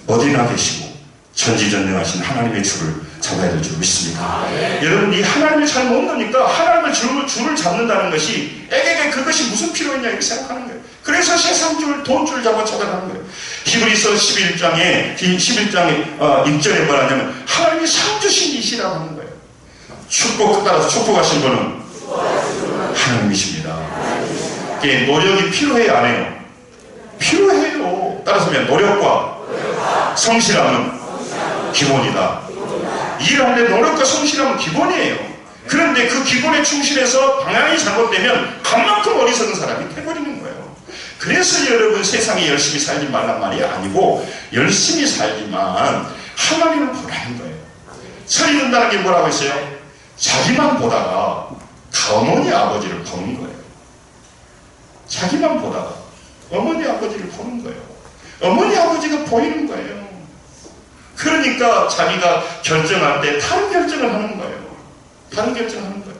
어디나 계시고 전지전능하신 하나님의 줄을 잡아야 될 줄 믿습니다. 여러분 이 하나님을 잘 모르니까 하나님의 줄을 잡는다는 것이 에게게 그것이 무슨 필요했냐 이렇게 생각하는 거예요. 그래서 세상 줄, 돈줄 잡아 찾아가는 거예요. 히브리서 11장에 1절에 뭐라냐면 하나님이 상 주신 이시라고 하는 거예요. 축복 따라서 축복하신 분은 하나님이십니다. 이게 노력이 필요해요 안 해요? 필요해요. 따라서 노력과 성실함은 기본이다. 일할 때 노력과 성실함은 기본이에요. 그런데 그 기본에 충실해서 방향이 잘못되면 간만큼 어리석은 사람이 돼버리는 거예요. 그래서 여러분 세상에 열심히 살지 말란 말이 아니고 열심히 살지만 하나님을 보라는 거예요. 설이 든다는 게 뭐라고 했어요? 자기만 보다가 어머니 아버지를 보는 거예요. 자기만 보다가 어머니 아버지를 보는 거예요. 어머니 아버지가 보이는 거예요. 그러니까 자기가 결정할 때 다른 결정을 하는 거예요. 다른 결정을 하는 거예요.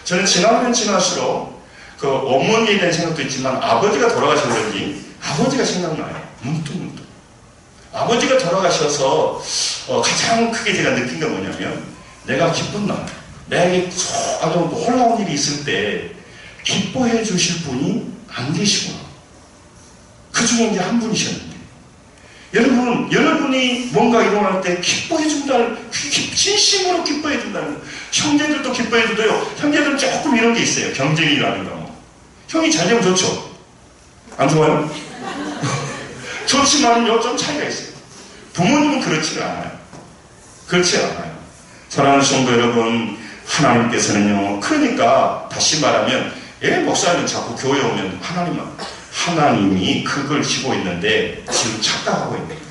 저는 지나면 지날수록 그 어머니에 대한 생각도 있지만 아버지가 돌아가신 건지 아버지가 생각나요. 문득. 아버지가 돌아가셔서 가장 크게 제가 느낀 게 뭐냐면 내가 기쁜 날, 내게 아주 놀라운 일이 있을 때 기뻐해 주실 분이 안 계시구나. 그 중에 이제 한 분이셨는데 여러분이 뭔가 일어날 때 기뻐해 준다는 그게 진심으로 기뻐해 준다는 거예요. 형제들도 기뻐해 줘도요. 형제들은 조금 이런 게 있어요. 경쟁이라든가 뭐. 형이 잘 되면 좋죠. 안 좋아요? 좋지만요, 좀 차이가 있어요. 부모님은 그렇지가 않아요. 그렇지 않아요. 사랑하는 성도 여러분, 하나님께서는요, 그러니까 다시 말하면, 목사님 자꾸 교회 오면 하나님이 그걸 지고 있는데 지금 착각하고 있는 거예요.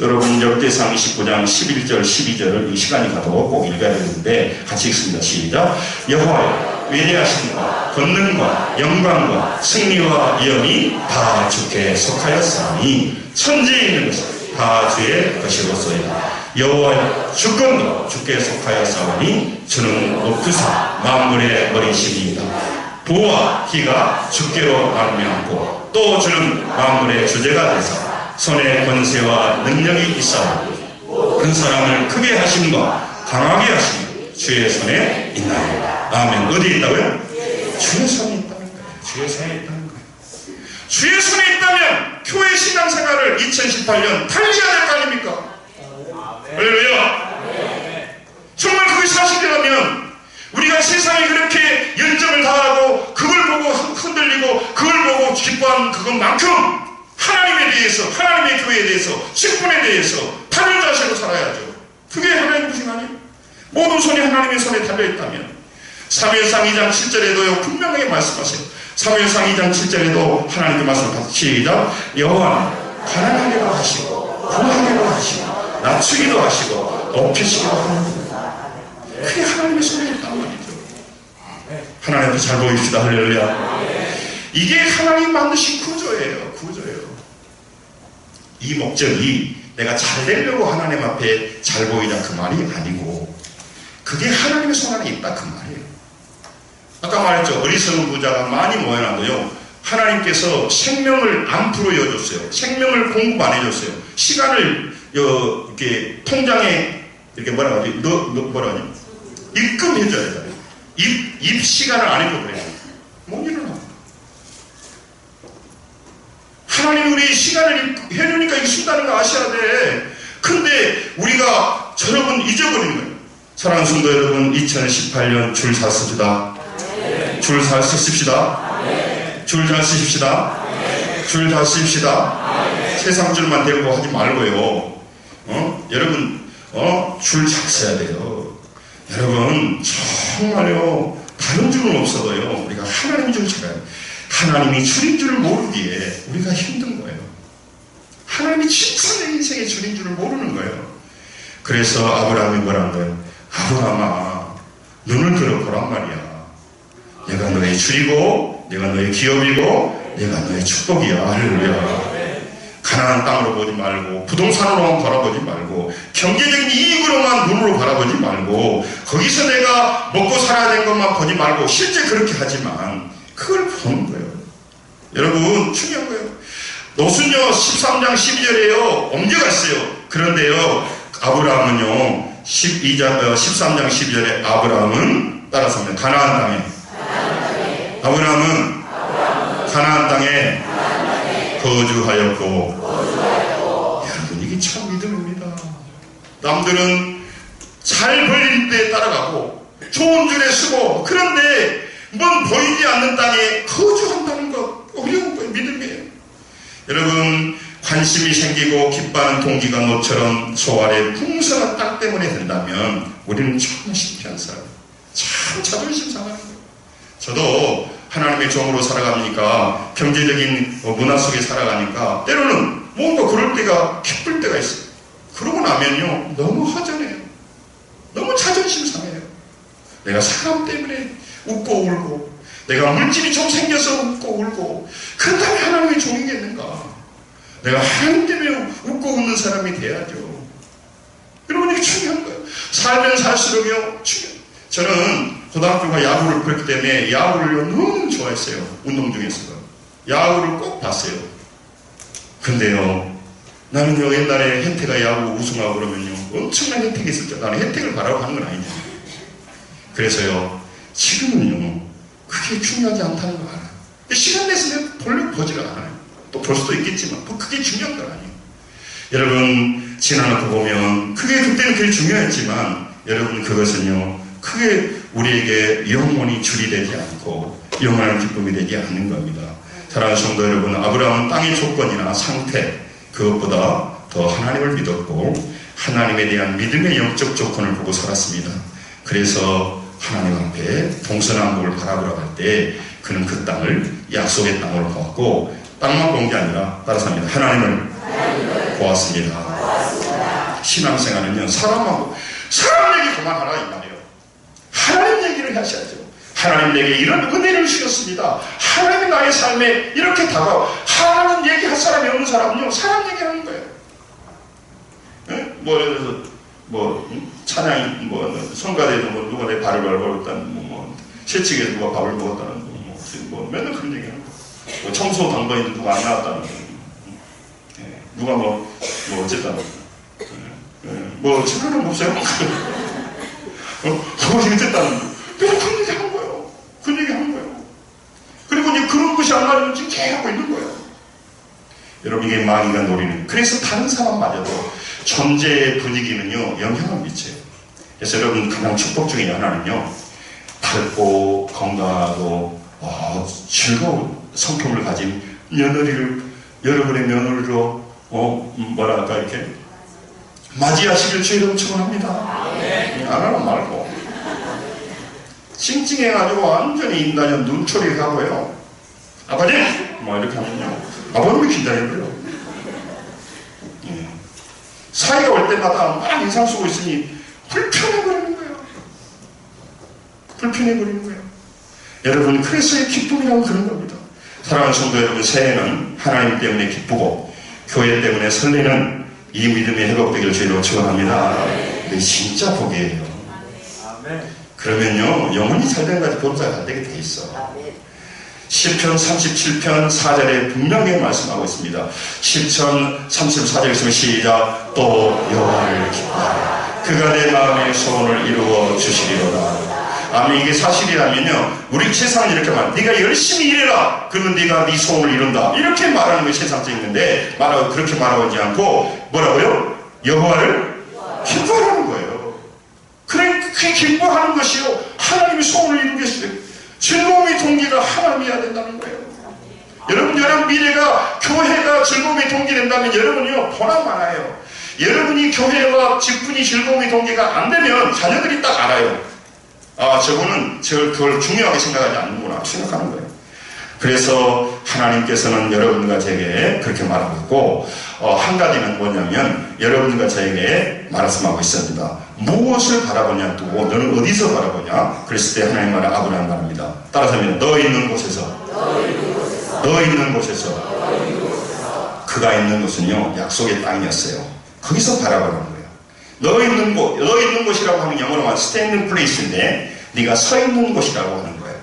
여러분, 역대상 29장 11절 12절을 이 시간이 가도 꼭 읽어야 되는데 같이 읽습니다. 시작. 여호와여, 위대하심과 권능과 영광과 승리와 위엄이 다 주께 속하였사니 천지에 있는 것은 다 주의 것이로소이다. 여호와여, 주권도 주께 속하였사오니 주는 높으사 만물의 어리심이다. 부와 희가 주께로 말미암고 또 주는 만물의 주제가 되사 손에 권세와 능력이 있사오니 큰 사람을 크게 하심과 강하게 하심이 주의 손에 있나이다. 아멘. 어디에 있다고요? 주의 손에 있다는 거예요. 주의 손에 있다는 거예요. 주의 손에 있다면 교회 신앙생활을 2018년 달려야 될 거 아닙니까? 할렐루야. 정말 그게 사실이라면 우리가 세상에 그렇게 열정을 다하고 그걸 보고 흔들리고 그걸 보고 기뻐하는 그것만큼 하나님에 대해서, 하나님의 교회에 대해서, 직분에 대해서 다른 자세로 살아야죠. 그게 하나님의 것이 아니에요. 모든 손이 하나님의 손에 달려있다면 사무엘상 2장 7절에도요 분명하게 말씀하세요. 사무엘상 2장 7절에도 하나님께 말씀하세요. 시작. 여호와는 가난하게도 하시고 부하게도 하시고 낮추기도 하시고 높이시기도 하는 겁니다. 그게 하나님의 손에 있다는 말이죠. 하나님 앞에 잘 보입시다. 할렐루야. 이게 하나님 만드신 구조예요. 구조예요. 이 목적이 내가 잘 되려고 하나님 앞에 잘 보이자 그 말이 아니고 그게 하나님의 손 안에 있다 그 말이에요. 아까 말했죠. 어리석은 부자가 많이 모여놔도요 하나님께서 생명을 안 풀어여줬어요. 생명을 공급 안 해줬어요. 시간을 이렇게 통장에 이렇게 뭐라 하지? 뭐라 하지? 입금해줘야 돼요. 입 시간을 안 해줘 그래요. 못 일어나. 하나님 우리 시간을 해주니까 이게 쓴다는 거 아셔야 돼. 근데 우리가 여러분 잊어버리는 거예요. 사랑하는 성도 여러분, 2018년 줄 잘 씁시다. 줄 잘 쓰십시다. 줄 잘 쓰십시다. 줄 잘 쓰십시다. 세상 줄만 대고 하지 말고요. 여러분, 줄 잘 써야 돼요. 여러분, 정말요, 다른 줄은 없어도요, 우리가 하나님 줄 잘, 하나님이 줄인 줄을 모르기에 우리가 힘든 거예요. 하나님이 진짜 내 인생의 줄인 줄을 모르는 거예요. 그래서 아브라함이 뭐라는 거예요? 아브라함아, 눈을 들어보란 말이야. 내가 너의 줄이고, 내가 너의 기업이고, 내가 너의 축복이야. 할렐루야. 가난한 땅으로 보지 말고, 부동산으로만 바라보지 말고, 경제적인 이익으로만 눈으로 바라보지 말고, 거기서 내가 먹고 살아야 될 것만 보지 말고, 실제 그렇게 하지만, 그걸 보는 거예요. 여러분, 중요한 거예요. 노순요 13장 12절에요, 옮겨가 있어요. 그런데요, 아브라함은요, 13장 12절에 아브라함은, 따라서 하면, 가나안 땅에, 아브라함은 가나안 땅에 거주하였고, 여러분, 이게 참 믿음입니다. 남들은 잘 벌릴 때 따라가고, 좋은 줄에 쓰고, 그런데, 뭔 보이지 않는 땅에 거주한다는 것 어려운 거예요. 믿음이에요. 여러분 관심이 생기고 기뻐하는 동기가 너처럼 소 아래 풍성한 땅 때문에 된다면 우리는 참 신기한 사람, 참 자존심 상하는 거예요. 저도 하나님의 종으로 살아가니까 경제적인 문화 속에 살아가니까 때로는 뭔가 그럴 때가 기쁠 때가 있어요. 그러고 나면요 너무 허전해요. 너무 자존심 상해요. 내가 사람 때문에 웃고 울고 내가 물질이 좀 생겨서 웃고 울고 그렇다면 하나님의 종이겠는가? 내가 하나님 때문에 웃고 웃는 사람이 돼야죠. 여러분 이게 중요한 거예요. 살면 살수록요 중요해요. 저는 고등학교가 야구를 그랬기 때문에 야구를 너무 좋아했어요. 운동 중에서 야구를 꼭 봤어요. 근데요 나는요 옛날에 혜태가 야구 우승하고 그러면요 엄청난 혜택이 있을 줄 나는 혜택을 바라고 하는 건 아니냐. 그래서요 지금은요 그게 중요하지 않다는 거 알아요. 시간 내서 내가 보지를 않아요. 또 볼 수도 있겠지만 그게 중요한 건 아니에요. 여러분 지나놓고 보면 그때는 그게 중요했지만 여러분 그것은요 크게 우리에게 영원히 줄이 되지 않고 영원한 기쁨이 되지 않는 겁니다. 사랑하는 성도 여러분, 아브라함은 땅의 조건이나 상태 그것보다 더 하나님을 믿었고 하나님에 대한 믿음의 영적 조건을 보고 살았습니다. 그래서 하나님 앞에 동서남북을 바라보러 갈 때 그는 그 땅을 약속의 땅으로 보았고 땅만 본 게 아니라 따라서 합니다. 하나님을 보았습니다. 신앙생활은요 사람 얘기 그만하라 이 말이에요. 하나님 얘기를 하셔야죠. 하나님 내게 이런 은혜를 주셨습니다. 하나님이 나의 삶에 이렇게 다가와 하나님 얘기할 사람이 없는 사람은요 사람 얘기하는 거예요. 뭐 예를 들어서 찬양이 성가대에도 누가 내 발을 밟았다는 채찍에 누가 밥을 먹었다는 맨날 그런 얘기하는 거예요. 청소 당번인데 누가 안 나왔다는 거. 누가 어쨌다는 거. 책임은 없어요. 그거 어쨌다는 거. 그래서 그런 얘기 하는 거예요. 그런 얘기 하는 거예요. 그리고 이제 그런 것이 안 맞으면 지금 계속 있는 거예요. 여러분 이게 마귀가 노리는. 그래서 다른 사람마저도 존재의 분위기는요 영향을 미쳐요. 그래서 여러분 가장 축복 중에 하나는요 밝고 건강하고 즐거운 성품을 가진 며느리를 여러분의 며느리로 이렇게 맞이하시길 주의로 축원합니다. 안 하나 말고 찡찡해가지고 완전히 인간이 눈초리 하고요. 아버지! 이렇게 하면요 아버님이 긴장해버려요. 사이가 올 때마다 막 인상 쓰고 있으니 불편해버리는 거예요. 불편해버리는 거예요. 여러분 그래서의 기쁨이라고 그런 겁니다. 사랑하는 성도 여러분, 새해는 하나님 때문에 기쁘고 교회 때문에 설레는 이 믿음이 회복되기를 주의로 축원합니다. 이게 진짜 복이에요. 그러면요 영원히 살던 까지 범사가 잘 되게 돼 있어. 시편 37편 4절에 분명히 말씀하고 있습니다. 시편 34절에 있으면 시작. 또 여호와를 기뻐하라. 그가 내 마음의 소원을 이루어 주시리로다. 아멘. 이게 사실이라면요 우리 세상은 이렇게 말해요. 네가 열심히 일해라. 그러면 네가 네 소원을 이룬다. 이렇게 말하는 게 세상적인데 그렇게 말하고 있지 않고 뭐라고요? 여호와를 기뻐하라는 거예요. 그렇게 기뻐하는 것이요 하나님이 소원을 이루겠어요. 즐거움의 동기가 하나님이어야 된다는 거예요. 여러분 미래가 교회가 즐거움의 동기 된다면 여러분이요 보나 마나요. 여러분이 교회와 직분이 즐거움의 동기가 안 되면 자녀들이 딱 알아요. 저분은 그걸 중요하게 생각하지 않는구나 생각하는 거예요. 그래서 하나님께서는 여러분과 저에게 그렇게 말하고 있고 한 가지는 뭐냐면 여러분과 저에게 말씀하고 있습니다. 무엇을 바라보냐 두고 너는 어디서 바라보냐 그랬을 때 하나님 말은 아브라함 말합니다. 따라서 합니다. 너 있는 곳에서 그가 있는 곳은요 약속의 땅이었어요. 거기서 바라보는 거예요. 너 있는 곳이라고 하면 영어로 말하면 standing place인데 네가 서 있는 곳이라고 하는 거예요.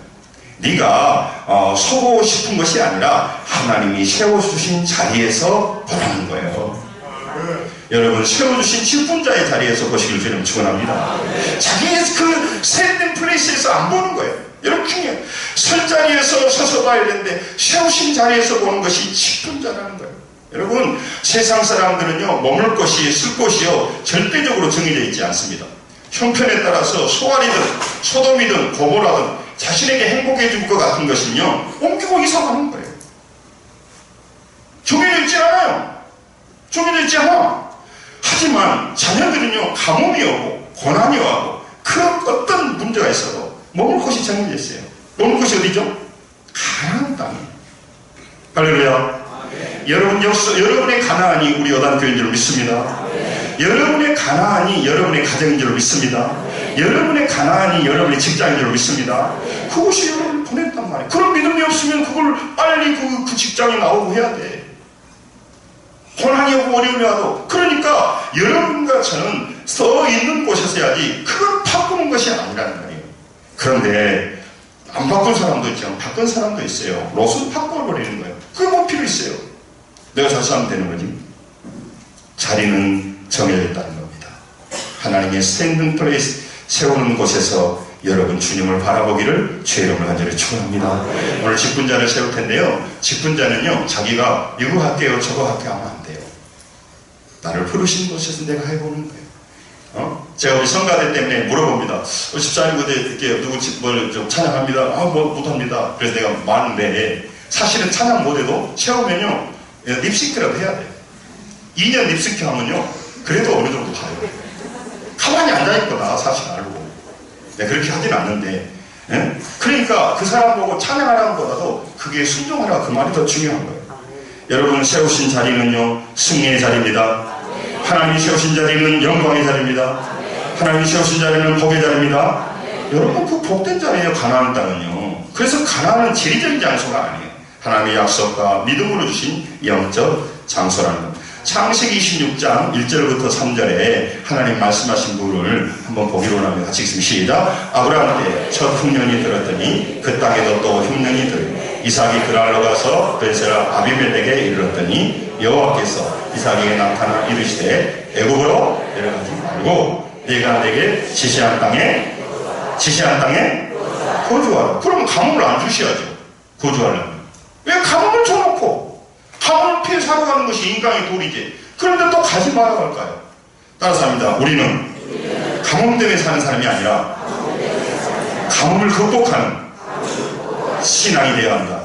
네가 서고 싶은 것이 아니라 하나님이 세워주신 자리에서 보라는 거예요. 여러분 세워주신 직분자의 자리에서 보시길 주님 축원합니다. 자기의 그 standing place에서 안 보는 거예요. 여러분 중요해요. 설 자리에서 서서 봐야 되는데 세우신 자리에서 보는 것이 직분자라는 거예요. 여러분 세상 사람들은요 머물 곳이 쓸 곳이요 절대적으로 정해져 있지 않습니다. 형편에 따라서 소알이든 소돔이든 고모라든 자신에게 행복해 줄 것 같은 것은요 옮기고 이사가는 거예요. 정해져 있지 않아요. 정해져 있지 않아. 하지만 자녀들은요 가뭄이 오고 고난이 오고 그 어떤 문제가 있어도 머물 곳이 정해져 있어요. 머물 곳이 어디죠? 가나안 땅이에요. 할렐루야. 여러분의 가나안이 우리 여단교회인 줄 믿습니다. 여러분의 가나안이 여러분의 가정인 줄 믿습니다. 여러분의 가나안이 여러분의 직장인 줄 믿습니다. 그것이 여러분을 보냈단 말이에요. 그런 믿음이 없으면 그걸 빨리 그 직장에 나오고 해야 돼. 고난이 오고 어려움이 와도. 그러니까 여러분과 저는 서 있는 곳에서 해야지 그걸 바꾸는 것이 아니라는 말이에요. 그런데 안 바꾼 사람도 있지만 바꾼 사람도 있어요. 로스를 바꿔버리는 거예요. 그게 뭐 필요 있어요. 내가 잘 살면 되는 거지. 자리는 정해져 있다는 겁니다. 하나님의 스탠딩 플레이스 세우는 곳에서 여러분 주님을 바라보기를 주의 이름으로 간절히 축원합니다. 오늘 직분자를 세울 텐데요. 직분자는요 자기가 이거 할게요 저거 할게요 하면 안 돼요. 나를 부르신 곳에서 내가 해보는 거예요. 제가 우리 성가대 때문에 물어봅니다. 집사님 그때 이렇게 누구 뭘 좀 찬양합니다. 뭐 못합니다. 그래서 내가 많은데 사실은 찬양 못해도 채우면요 립싱크라도 해야 돼요. 2년 립싱크 하면요 그래도 어느 정도 봐요. 가만히 앉아있거나 사실 알고. 네, 그렇게 하진 않는데 그러니까 그 사람 보고 찬양하라는 것보다도 그게 순종하라 그 말이 더 중요한 거예요. 여러분 세우신 자리는요 승리의 자리입니다. 하나님이 세우신 자리는 영광의 자리입니다. 하나님이 세우신 자리는 복의 자리입니다. 여러분 그 복된 자리예요. 가나안 땅은요. 그래서 가나안은 지리적인 장소가 아니에요. 하나님의 약속과 믿음으로 주신 영적 장소라는 것. 창세기 26장 1절부터 3절에 하나님 말씀하신 부분을 한번 보기로 하면 같이 읽습니다. 시작. 아브라함 때 첫 흉년이 들었더니 그 땅에도 또 흉년이 들어 이삭이 그날로 가서 베세라 아비멜렉에 이르렀더니 여호와께서 이삭에게 나타나 이르시되 애굽으로 내려가지 말고 네가 내게 지시한 땅에 거주하라. 그러면 가뭄을 안 주셔야죠. 거주하려면. 왜 가뭄을 줘놓고 가뭄을 피해 살아가는 것이 인간의 도리지. 그런데 또 가지 말아 갈까요? 따라서 합니다. 우리는 가뭄 때문에 사는 사람이 아니라 가뭄을 극복하는 신앙이 되어야 한다.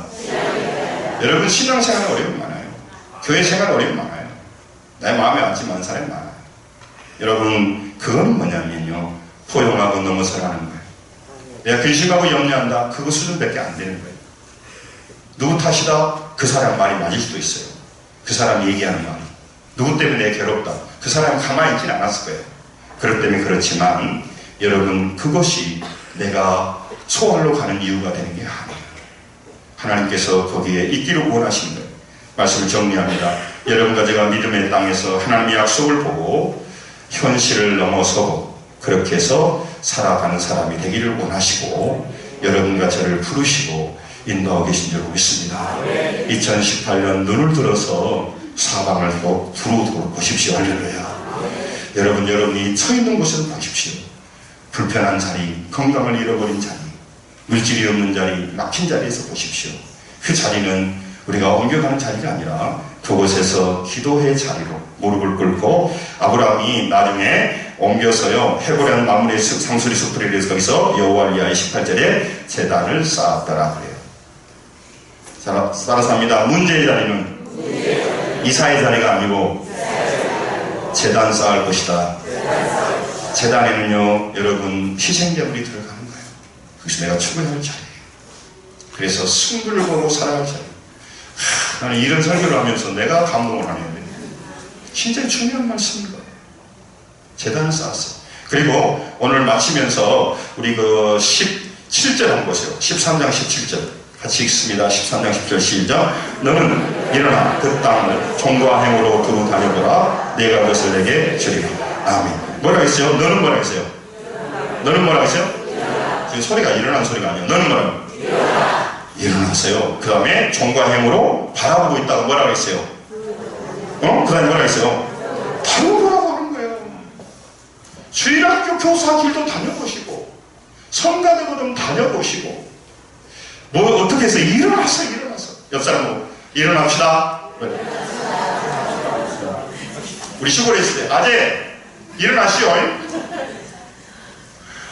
여러분 신앙생활 어려움 많아요. 교회 생활 어려움 많아요. 내 마음에 앉지 않는 사람이 많아요. 여러분 그건 뭐냐면요 포용하고 넘어서라는 거예요. 내가 근심하고 염려한다 그거 수준밖에 안 되는 거예요. 누구 탓이다 그 사람 말이 맞을 수도 있어요. 그 사람이 얘기하는 말이 누구 때문에 내가 괴롭다 그 사람이 가만히 있지는 않았을 거예요. 그렇기 때문에 그렇지만 여러분 그것이 내가 소원으로 가는 이유가 되는 게 아니에요. 하나님께서 거기에 있기를 원하시는 거예요. 말씀을 정리합니다. 여러분과 제가 믿음의 땅에서 하나님의 약속을 보고 현실을 넘어서고 그렇게 해서 살아가는 사람이 되기를 원하시고 여러분과 저를 부르시고 인도하고 계신 줄 믿습니다. 2018년 눈을 들어서 사방을 두루 보십시오. 할렐루야. 여러분이 서 있는 곳을 보십시오. 불편한 자리, 건강을 잃어버린 자리, 물질이 없는 자리, 막힌 자리에서 보십시오. 그 자리는 우리가 옮겨가는 자리가 아니라 그곳에서 기도의 자리로 무릎을 꿇고 아브라함이 나중에 옮겨서요 헤브론 마므레 상수리 숲을 위해서 거기서 여호와를 위하여 18절에 제단을 쌓았더라 그래요. 따라서 합니다. 문제의 자리는 이사의 자리가 아니고 제단 쌓을 것이다. 제단에는요 여러분 희생제물이 들어가는 거예요. 그래서 내가 추구해야 할 자리예요. 그래서 승부를 보고 살아갈 자리. 나는 이런 설교를 하면서 내가 감동을 하네요. 진짜 중요한 말씀입니다. 제단을 쌓았어요. 그리고 오늘 마치면서 우리 그 17절 한번 보세요. 13장 17절 같이 읽습니다. 13장 10절 시작. 너는 일어나 그 땅을 종과 행으로 두루 다녀보라. 내가 그것을 내게 주리라. 아멘. 뭐라고 했어요? 너는 뭐라고 했어요? 너는 뭐라고 했어요? 지금 소리가 일어난 소리가 아니에요. 너는 뭐라고? 일어났어요. 그 다음에 종과 행으로 바라보고 있다가 뭐라고 했어요? 그 다음에 뭐라고 했어요? 다녀보라고 하는 거예요. 주일학교 교사 길도 다녀보시고 성가대도 다녀보시고 뭐 어떻게 해서 일어났어. 옆 사람은 일어납시다. 우리 시골에 있을 때 아재 일어나시오.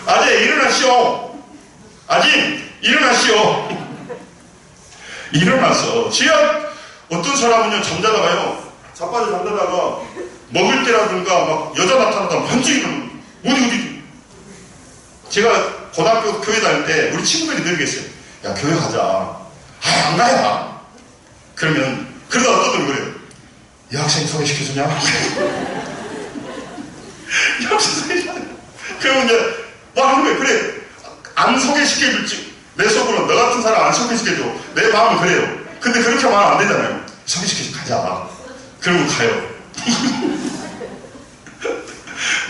아재 일어나시오. 아짐 일어나시오. 일어나서 지역 어떤 사람은요 잠자다가요 자빠져 잠자다가 먹을 때라든가 막 여자 나타나다 번쩍 일어나면 어디 제가 고등학교 교회 다닐 때 우리 친구들이 늘 얘기했어요. 야 교회 가자. 안 가야. 그러면 그러다 어떤 그래요. 이 학생 소개시켜주냐? 이 학생 소개시켜주냐? 그러면 이제 막 하는 거예요. 그래 안 소개시켜줄지 내 속으로 너 같은 사람 안 소개시켜줘. 내 마음은 그래요. 근데 그렇게 말하면 안 되잖아요. 소개시켜줘 가자. 그러고 가요.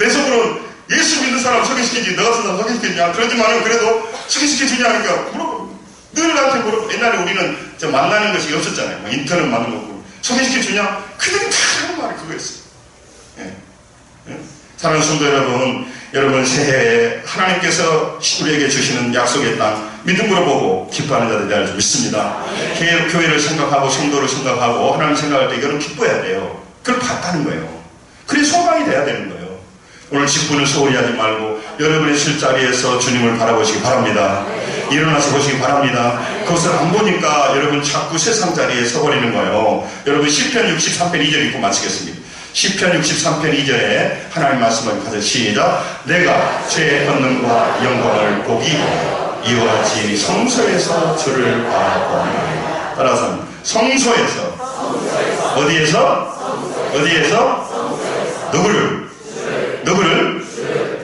내 속으로는 예수 믿는 사람 소개시켜주지 너 같은 사람 소개시켜주냐. 그러지만은 그래도 소개시켜주냐 하니까 물어보고 늘 나한테 물어보고 옛날에 우리는 만나는 것이 없었잖아요. 뭐 인터넷 만난 거고 소개시켜주냐. 그들이 다 하는 말이 그거였어요. 예. 예? 사랑하는 성도 여러분 새해에 하나님께서 우리에게 주시는 약속의 땅 믿음으로 보고 기뻐하는 자들이 될 줄 믿습니다. 교회를 생각하고 성도를 생각하고 하나님 생각할 때 이거는 기뻐해야 돼요. 그걸 봤다는 거예요. 그게 소망이 돼야 되는 거예요. 오늘 직분을 소홀히 하지 말고 여러분의 술자리에서 주님을 바라보시기 바랍니다. 일어나서 보시기 바랍니다. 그것을 안 보니까 여러분 자꾸 세상 자리에 서버리는 거예요. 여러분 시편 63편 2절 읽고 마치겠습니다. 시편 63편 2절에 하나님 말씀을 가져 시작. 내가 죄의 권능과 영광을 보기 이와 같이 성소에서 주를 바라보나이다. 따라서 성소에서 어디에서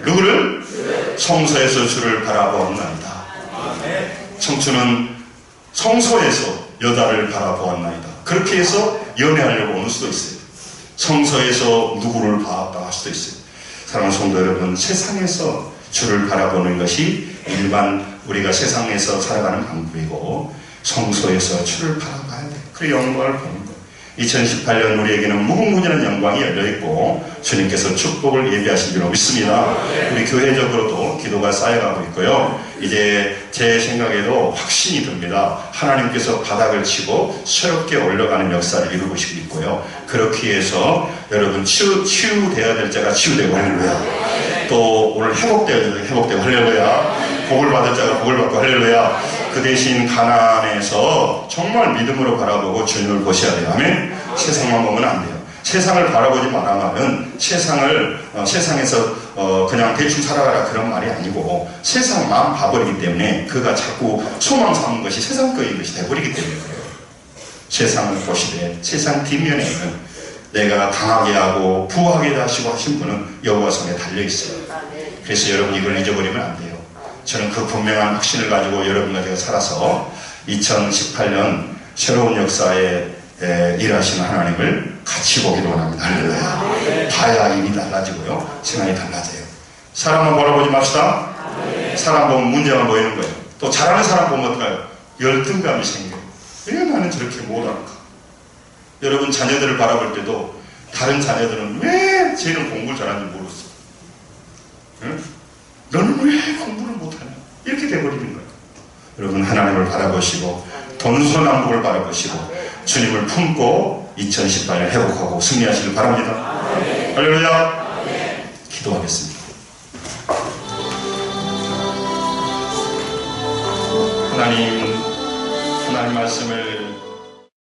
누구를 성소에서 주를 바라보았나이다. 청춘은 성소에서 여자를 바라보았나이다. 그렇게 해서 연애하려고 오는 수도 있어요. 성소에서 누구를 봐왔다 할 수도 있어요. 사랑하는 성도 여러분, 세상에서 주를 바라보는 것이 일반 우리가 세상에서 살아가는 방법이고, 성소에서 주를 바라봐야 돼요. 그 영광을 보는 거예요. 2018년 우리에게는 무궁무진한 영광이 열려있고 주님께서 축복을 예비하신 줄로 믿습니다. 우리 교회적으로도 기도가 쌓여가고 있고요. 이제 제 생각에도 확신이 듭니다. 하나님께서 바닥을 치고 새롭게 올라가는 역사를 이루고 있고요. 그렇기 위해서 여러분 치유되어야 될 자가 치유되고 할렐루야. 또 오늘 회복되어야 될 자가 회복되고 할렐루야. 복을 받을 자가 복을 받고 할렐루야. 그 대신 가난에서 정말 믿음으로 바라보고 주님을 보셔야 돼요. 아멘? 세상만 보면 안 돼요. 세상을 바라보지 말아면 세상에서 그냥 대충 살아가라 그런 말이 아니고 세상 마음 봐버리기 때문에 그가 자꾸 소망 삼는 것이 세상 거인 것이 돼버리기 때문에 그래요. 세상을 보시되 세상 뒷면에는 내가 강하게 하고 부하게 하시고 하신 분은 여호와 손에 달려있어요. 그래서 여러분 이걸 잊어버리면 안 돼요. 저는 그 분명한 확신을 가지고 여러분과 제가 살아서 2018년 새로운 역사에 일하시는 하나님을 같이 보기를 원합니다. 할렐루야. 봐야 일이 달라지고요. 생활이 달라져요. 사람만 바라보지 맙시다. 사람 보면 문제만 보이는 거예요. 또 잘하는 사람 보면 어떨까요? 열등감이 생겨요. 왜 나는 저렇게 못할까? 여러분 자녀들을 바라볼 때도 다른 자녀들은 왜 쟤는 공부를 잘하는지 모르겠어. 응? 너는 왜 공부를 못하냐? 이렇게 돼버리는 거예요. 여러분 하나님을 바라보시고 동서남북을 바라보시고 주님을 품고 2018년 회복하고 승리하시길 바랍니다. 할렐루야. 기도하겠습니다. 하나님 말씀을